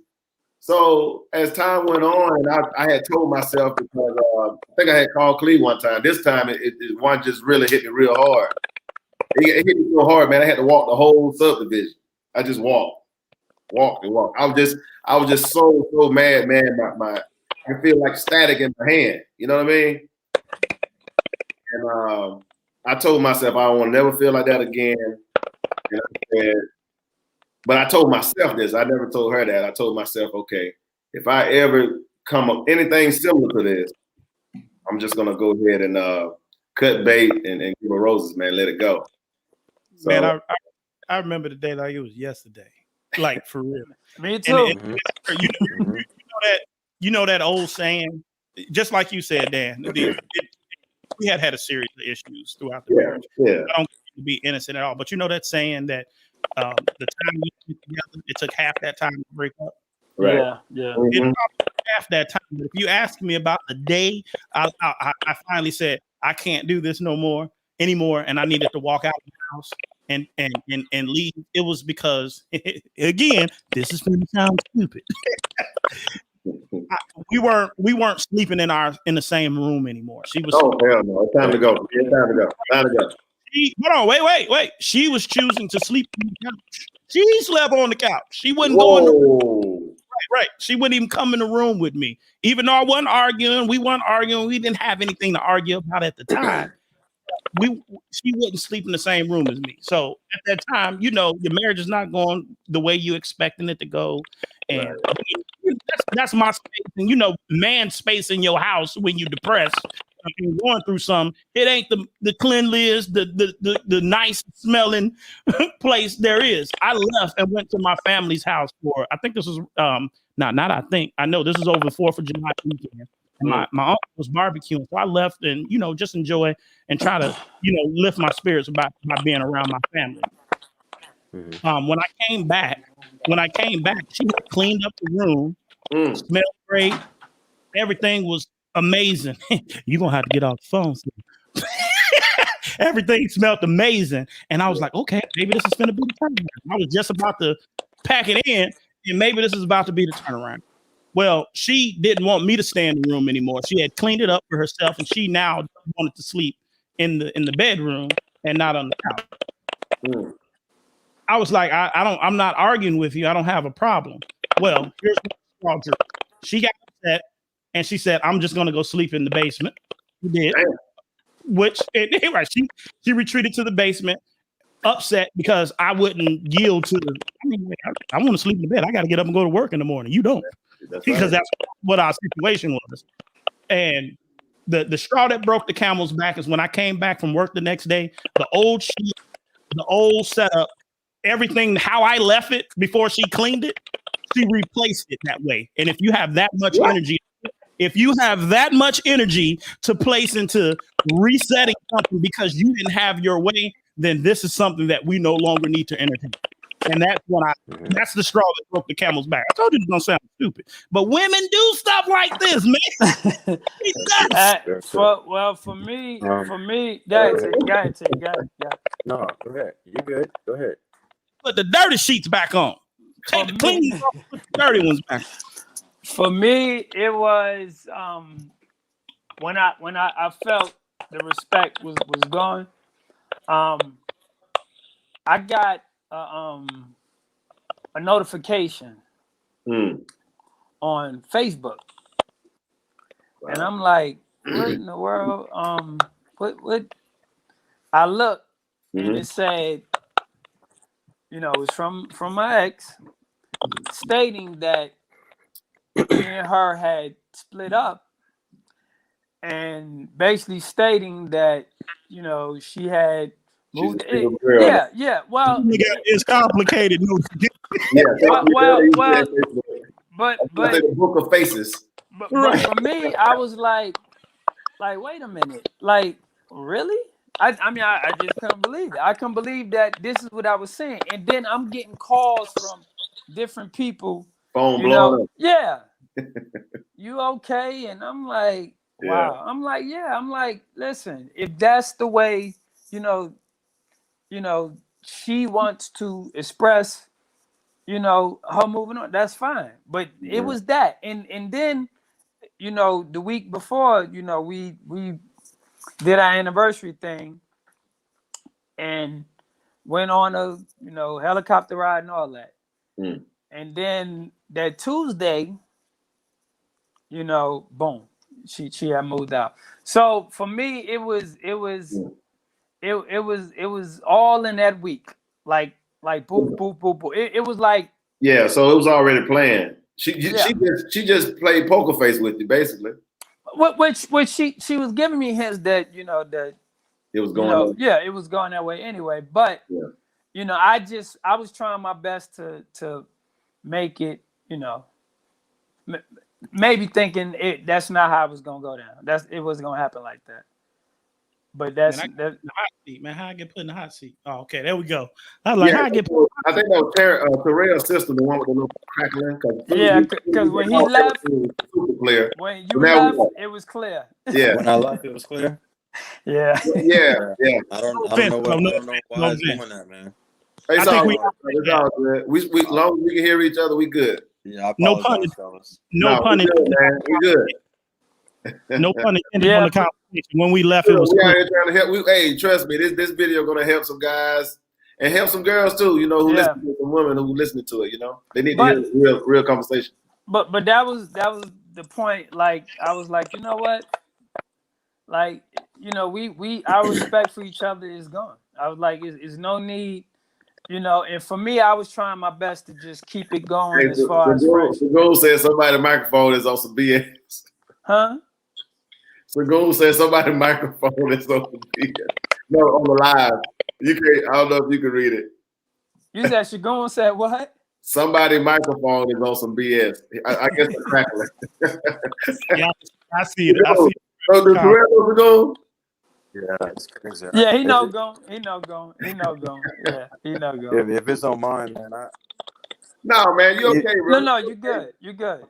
So as time went on, and I had told myself, because I think I had called Clee one time. This time, it one just really hit me real hard. It hit me so hard, man. I had to walk the whole subdivision. I just walked. I was just so mad, man. I feel like static in my hand. You know what I mean? And I told myself I don't want to never feel like that again. And I said, but I told myself this. I never told her that. I told myself, okay, if I ever come up anything similar to this, I'm just gonna go ahead and cut bait and give her roses, man. Let it go. So, man, I remember the day like it was yesterday, like for real. Me too. You know that old saying, just like you said, Dan. We had a series of issues throughout the marriage. Yeah. I don't to be innocent at all, but you know that saying that the time we get together, it took half that time to break up. Right. Yeah. Mm-hmm. It probably took half that time. But if you ask me about the day, I finally said I can't do this anymore, and I needed to walk out of the house and leave. It was because, again, this is going to sound stupid. We weren't sleeping in the same room anymore. She was. Oh hell no! It's time to go. Time to go. Hold on, wait. She was choosing to sleep on the couch. She slept on the couch. She wouldn't go in the room. Right. She wouldn't even come in the room with me. Even though I wasn't arguing, we weren't arguing. We didn't have anything to argue about at the time. She wouldn't sleep in the same room as me. So at that time, your marriage is not going the way you expecting it to go. And that's my space. And man space in your house when you're depressed and going through something. It ain't the cleanliest, the nice smelling place there is. I left and went to my family's house for, I think this was I know this was over the 4th of July weekend. And my uncle was barbecuing. So I left and, just enjoy and try to, lift my spirits by being around my family. Mm-hmm. When I came back, she had cleaned up the room, smelled great. Everything was amazing. You're going to have to get off the phone soon. Everything smelled amazing. And I was like, okay, maybe this is going to be the turnaround. I was just about to pack it in, and maybe this is about to be the turnaround. Well, she didn't want me to stay in the room anymore. She had cleaned it up for herself, and she now wanted to sleep in the bedroom and not on the couch. I was like, I'm not arguing with you. I don't have a problem. Well, here's what she got upset, and she said, I'm just going to go sleep in the basement. She did. Which, anyway, she retreated to the basement, upset because I wouldn't yield to I want to sleep in the bed. I got to get up and go to work in the morning. You don't. Because that's what our situation was. And the straw that broke the camel's back is when I came back from work the next day, the old sheet, the old setup, everything, how I left it before she cleaned it, she replaced it that way. And if you have that much energy to place into resetting something because you didn't have your way, then this is something that we no longer need to entertain. And that's the straw that broke the camel's back. I told you it's gonna sound stupid, but women do stuff like this, man. Well, for me, go ahead. No, go ahead. You're good. Go ahead. Put the dirty sheets back on. Take the clean off, put the dirty ones back. For me, it was when I felt the respect was gone. I got a notification on Facebook, and I'm like, "What in the world?" What? I looked, and it said, you know, it was from my ex, stating that me and her had split up, and basically stating that, you know, she had moved. Yeah. Well, it's complicated. No, but the book of faces. But for me, I was like, wait a minute, like, really? I mean, I just couldn't believe it. I couldn't believe that this is what I was saying. And then I'm getting calls from different people. Phone you blowing know, up. Yeah. You okay? And I'm like, wow. I'm like, yeah. I'm like, listen, if that's the way, you know, she wants to express, you know, her moving on, that's fine. But it was that. And then, you know, the week before, you know, we did our anniversary thing and went on a, you know, helicopter ride and all that. And then that Tuesday, you know, boom, she had moved out. So for me, it was all in that week. Like boop, boop, boop, boop. It was like, yeah, so it was already planned. She just played poker face with you, basically. Which she was giving me hints that, you know, that it was going it was going that way anyway. But you know, I was trying my best to make it, you know, maybe thinking that's not how it was gonna go down. It wasn't gonna happen like that. But that's the hot seat, man. How I get put in the hot seat? Oh, okay, there we go. I was like, how I get put. I think that was Terrell's sister, the one with the little crackling. Because when he left, super clear. When you left, it was clear. Yeah, when I left, it was clear. Yeah. I don't know why it's doing that, man. It's all good. We long as we can hear each other, we good. Yeah, no pun intended. We good. No pun intended on the conversation. When we left, it was we out here trying to help. Hey, trust me, this video gonna help some guys and help some girls too. You know, who listen to some women who listening to it. You know, they need to hear real conversation. But that was the point. Like, I was like, you know what? Like, you know, our respect for each other is gone. I was like, it's no need. You know, and for me, I was trying my best to just keep it going as far as friendship. The girl said somebody's microphone is on some BS. Huh? Sagoon said somebody's microphone is on some BS. No, on the live. I don't know if you can read it. You said Shagoon said what? Somebody's microphone is on some BS. I guess it's crackling. Yeah, I see it. So the Terrell Sagoon? Yeah, it's crazy. Yeah, he know going. Yeah, he know going. If it's on mine, man, no, man, you okay, bro? No, you good. You good.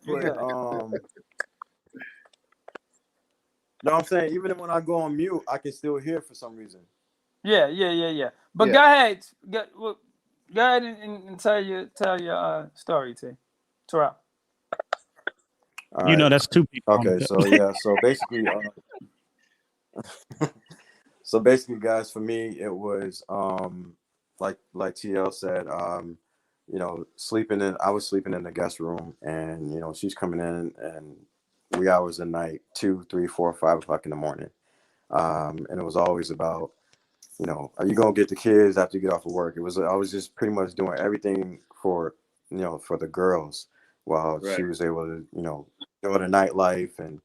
No, I'm saying even when I go on mute, I can still hear for some reason. Yeah. But go ahead, go ahead and tell your story, T. Terrell. You know, that's two people. Okay, so basically. So basically, guys, for me, it was like TL said, you know, I was sleeping in the guest room, and you know, she's coming in, and wee hours of night, 2, 3, 4, 5 o'clock in the morning, and it was always about, you know, are you gonna get the kids after you get off of work? I was just pretty much doing everything for, you know, for the girls, while she was able to, you know, go to nightlife and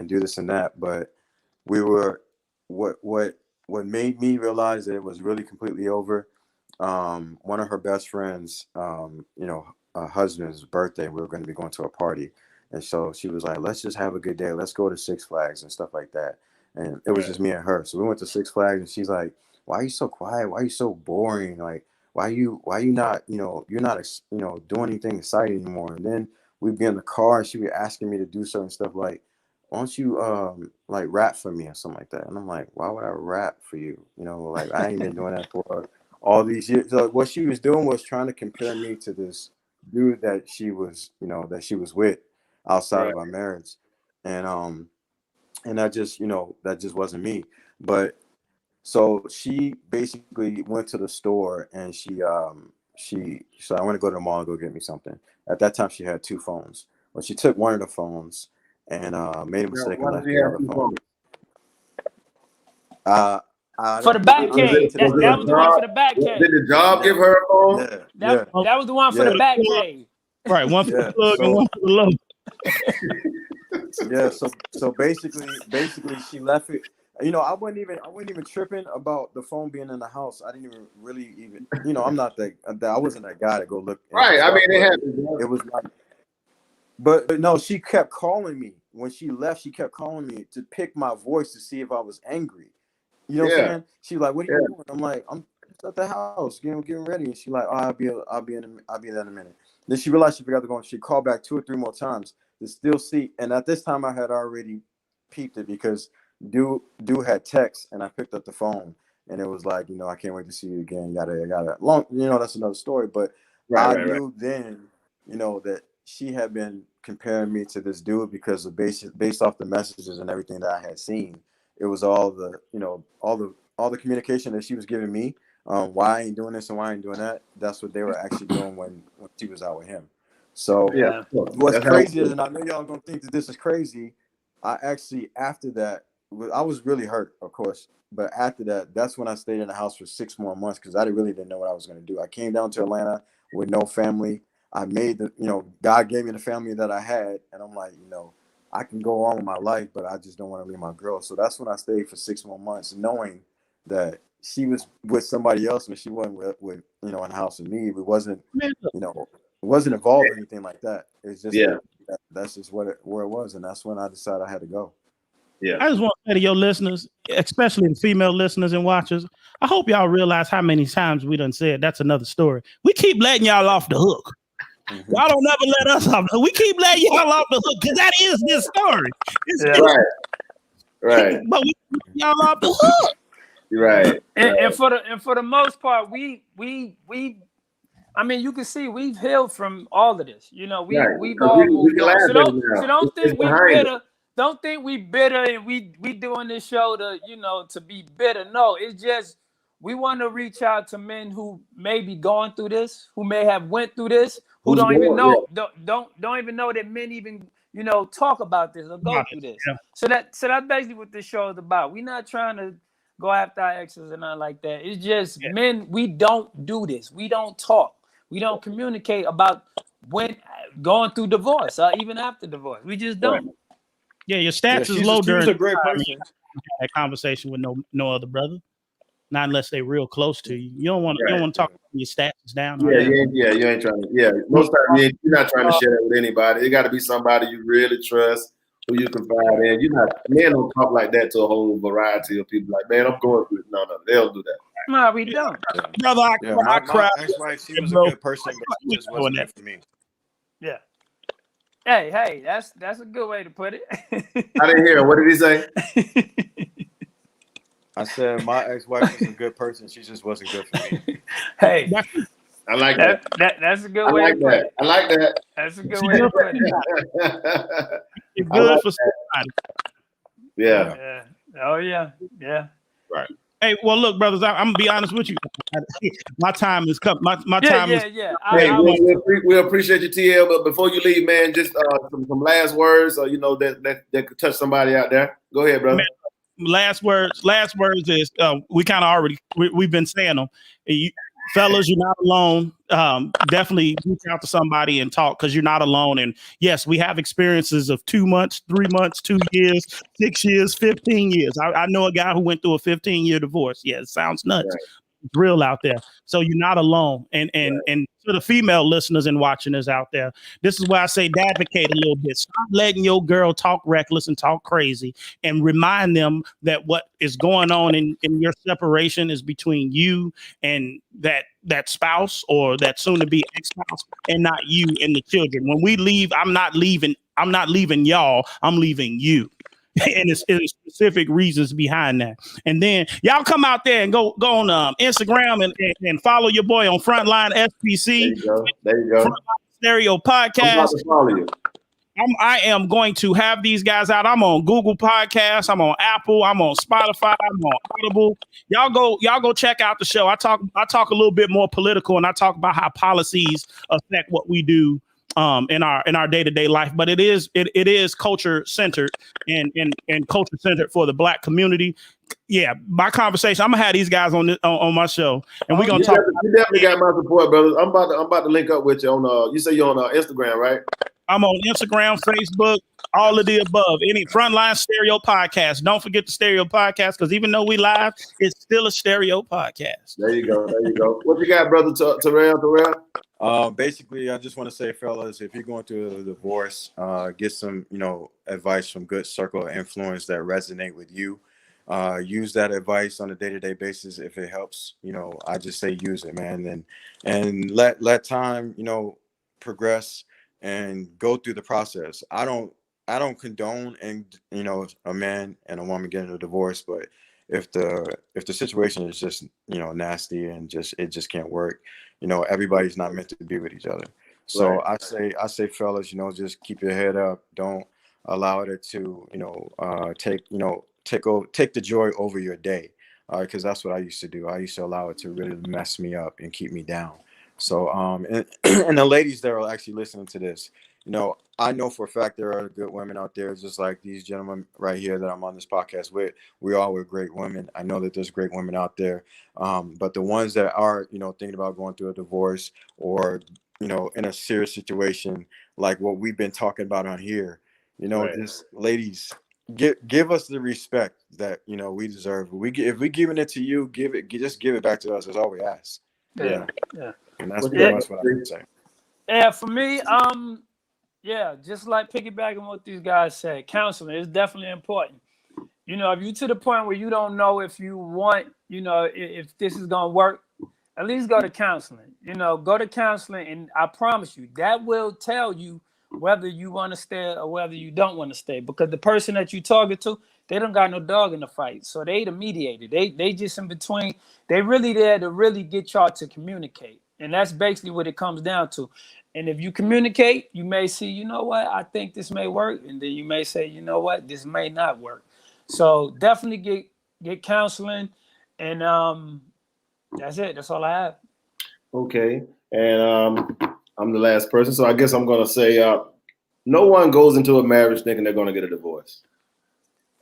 do this and that, but we were what made me realize that it was really completely over. One of her best friends, you know, her husband's birthday, we were going to be going to a party, and so she was like, "Let's just have a good day. Let's go to Six Flags and stuff like that." And it was just me and her. So we went to Six Flags, and she's like, "Why are you so quiet? Why are you so boring? Like, why you not, you know, you're not, you know, doing anything exciting anymore?" And then we'd be in the car, and she'd be asking me to do certain stuff like, "Why don't you like rap for me or something like that?" And I'm like, "Why would I rap for you? You know, like I ain't been doing that for all these years." So what she was doing was trying to compare me to this dude that she was, you know, that she was with outside of our marriage, and that just, you know, that just wasn't me. But so she basically went to the store, and she said, "I want to go to the mall and go get me something." At that time, she had 2 phones. Well, she took one of the phones and made a mistake and left the other phone. For the back Was cave. it- That was it was the one job? for the back Did cave. the job give her a phone? Yeah, That was the one for Yeah. the back cave. Right, one for Yeah, the plug and so- one for the low. yeah. So basically, she left it. You know, I wasn't even tripping about the phone being in the house. I didn't even really even. You know, I'm not that. I wasn't that guy to go look. and Right. I stuff, mean, it but happens. It was like, but no, she kept calling me when she left. She kept calling me to pick my voice to see if I was angry. You know what I'm Yeah. saying? She like, what are you doing? I'm like, I'm just at the house, getting ready. And she like, oh, I'll be there in a minute. Then she realized she forgot to go. And she called back 2 or 3 more times to still see. And at this time, I had already peeped it because dude had text, and I picked up the phone, and it was like, you know, I can't wait to see you again. Yada. Long, you know, that's another story. But I knew then, you know, that she had been comparing me to this dude because of based off the messages and everything that I had seen. It was all the, you know, all the communication that she was giving me. Why I ain't doing this and why I ain't doing that. That's what they were actually doing when she was out with him. So Yeah. what's That's crazy how- is, and I know y'all gonna think that this is crazy. I actually, after that, I was really hurt, of course. But after that, that's when I stayed in the house for 6 more months because I really didn't know what I was gonna do. I came down to Atlanta with no family. I made God gave me the family that I had, and I'm like, I can go on with my life, but I just don't want to leave my girl. So that's when I stayed for 6 more months, knowing that she was with somebody else and she wasn't with in the house with me. It wasn't, it wasn't involved in anything like that. It's just that's just where it was, and that's when I decided I had to go. Yeah. I just want to say to your listeners, especially the female listeners and watchers, I hope y'all realize how many times we done said that's another story. We keep letting y'all off the hook. Mm-hmm. Y'all don't never let us off the hook. We keep letting y'all off the hook because that is this story. Right. But we keep y'all off the hook. Right. And for the most part, we I mean, you can see we've healed from all of this. We've all moved on. So don't think we bitter. Don't think we bitter and we doing this show to be bitter. No, it's just we want to reach out to men who may be going through this, who may have went through this, who don't even know don't even know that men even talk about this or go through this. Yeah. So that's basically what this show is about. We're not trying to go after our exes and nothing like that. It's just men, we don't do this. We don't talk. We don't communicate about when going through divorce or even after divorce. We just don't. Right. Yeah, your stats is low during a great person. That conversation with no other brother. Not unless they're real close to you. You don't want to talk about your stats is down. You ain't trying to. Yeah, most times you're not trying to share that with anybody. It got to be somebody you really trust, who you confide in. Men don't talk like that to a whole variety of people. Like, man, I'm going through it. No, they don't do that. No, we don't. Brother, I cried. My ex-wife, she was a good person, but she just wasn't good for me. Yeah. Hey, that's a good way to put it. I didn't hear him. What did he say? I said my ex-wife was a good person. She just wasn't good for me. Hey, I like that. That's a good way to put it. I like that. That's a good way to put it. It's good for somebody. Yeah. Oh yeah. Right. Hey, well, look, brothers, I'm gonna be honest with you. My time is coming. My time is. Yeah. Hey, we appreciate you, TL. But before you leave, man, just some last words, or that could touch somebody out there. Go ahead, brother. Man, last words is we kind of already we've been saying them. Fellas, you're not alone. Definitely reach out to somebody and talk because you're not alone. And yes, we have experiences of 2 months, 3 months, 2 years, 6 years, 15 years. I know a guy who went through a 15-year divorce. Yeah, it sounds nuts. Right. It's real out there. So you're not alone. And to the female listeners and watching us out there, this is why I say advocate a little bit. Stop letting your girl talk reckless and talk crazy, and remind them that what is going on in your separation is between you and that spouse or that soon to be ex-spouse, and not you and the children. When we leave, I'm not leaving y'all, I'm leaving you. And it's specific reasons behind that. And then y'all come out there and go on Instagram and follow your boy on Frontline SPC. There you go. Frontline Stereo Podcast. I'm about to follow you. I am going to have these guys out. I'm on Google Podcasts. I'm on Apple. I'm on Spotify. I'm on Audible. Y'all go check out the show. I talk a little bit more political, and I talk about how policies affect what we do in our day-to-day life. But it is culture centered and culture centered for the Black community. my conversation. I'm gonna have these guys on my show, and we're gonna You talk. you definitely got my support, brother. I'm about to link up with you on. You say you're on Instagram, right? I'm on Instagram, Facebook, all of the above. Any Frontline Stereo podcast. Don't forget the Stereo podcast, because even though we live, it's still a stereo podcast. There you go. There you go. What you got, brother Terrell? Basically, I just want to say, fellas, if you're going through a divorce, get some, advice from good circle of influence that resonate with you. Use that advice on a day-to-day basis if it helps. I just say use it, man, and let time, progress and go through the process. I don't condone a man and a woman getting a divorce, but if the situation is just nasty and it just can't work, everybody's not meant to be with each other. So right. I say fellas, just keep your head up. Don't allow it to take the joy over your day, because that's what I used to do. I used to allow it to really mess me up and keep me down. So and the ladies that are actually listening to this, I know for a fact there are good women out there, just like these gentlemen right here that I'm on this podcast with. We all were great women. I know that there's great women out there, but the ones that are thinking about going through a divorce or in a serious situation like what we've been talking about on here, right. Just ladies, give us the respect that we deserve. If we giving it to you, just give it back to us. That's all we ask. Yeah. And that's pretty much what I would say. Yeah, for me, just like piggybacking on what these guys said, counseling is definitely important. If you're to the point where you don't know if you want, if this is gonna work, at least go to counseling. Go to counseling, and I promise you that will tell you whether you want to stay or whether you don't want to stay. Because the person that you talking to, they don't got no dog in the fight, so they the mediator. They just in between. They really there to really get y'all to communicate, and that's basically what it comes down to. And if you communicate, you may see, you know what, I think this may work. And then you may say, you know what, this may not work. So definitely get counseling. And that's it. That's all I have. Okay. And I'm the last person. So I guess I'm going to say no one goes into a marriage thinking they're going to get a divorce.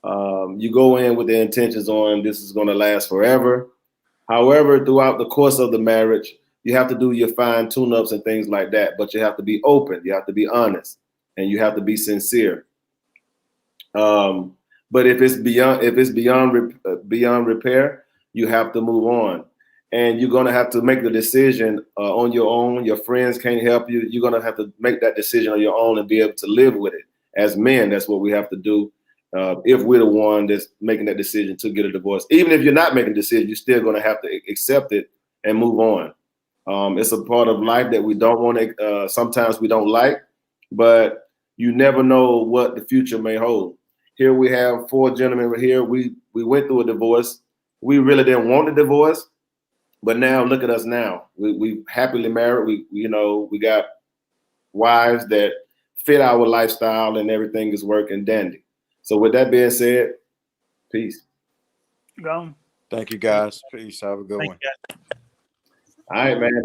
You go in with the intentions on this is going to last forever. However, throughout the course of the marriage, you have to do your fine tune-ups and things like that, but you have to be open, you have to be honest, and you have to be sincere. But if it's beyond repair, you have to move on, and you're gonna have to make the decision on your own. Your friends can't help you. You're gonna have to make that decision on your own and be able to live with it. As men, that's what we have to do. If we're the one that's making that decision to get a divorce, even if you're not making a decision, you're still gonna have to accept it and move on. It's a part of life that we don't want to, sometimes we don't like, but you never know what the future may hold. Here we have 4 gentlemen here. We went through a divorce. We really didn't want a divorce, but now look at us now. We happily married. We got wives that fit our lifestyle and everything is working dandy. So with that being said, peace. Go. Thank you guys. Peace. Have a good one. All right, man.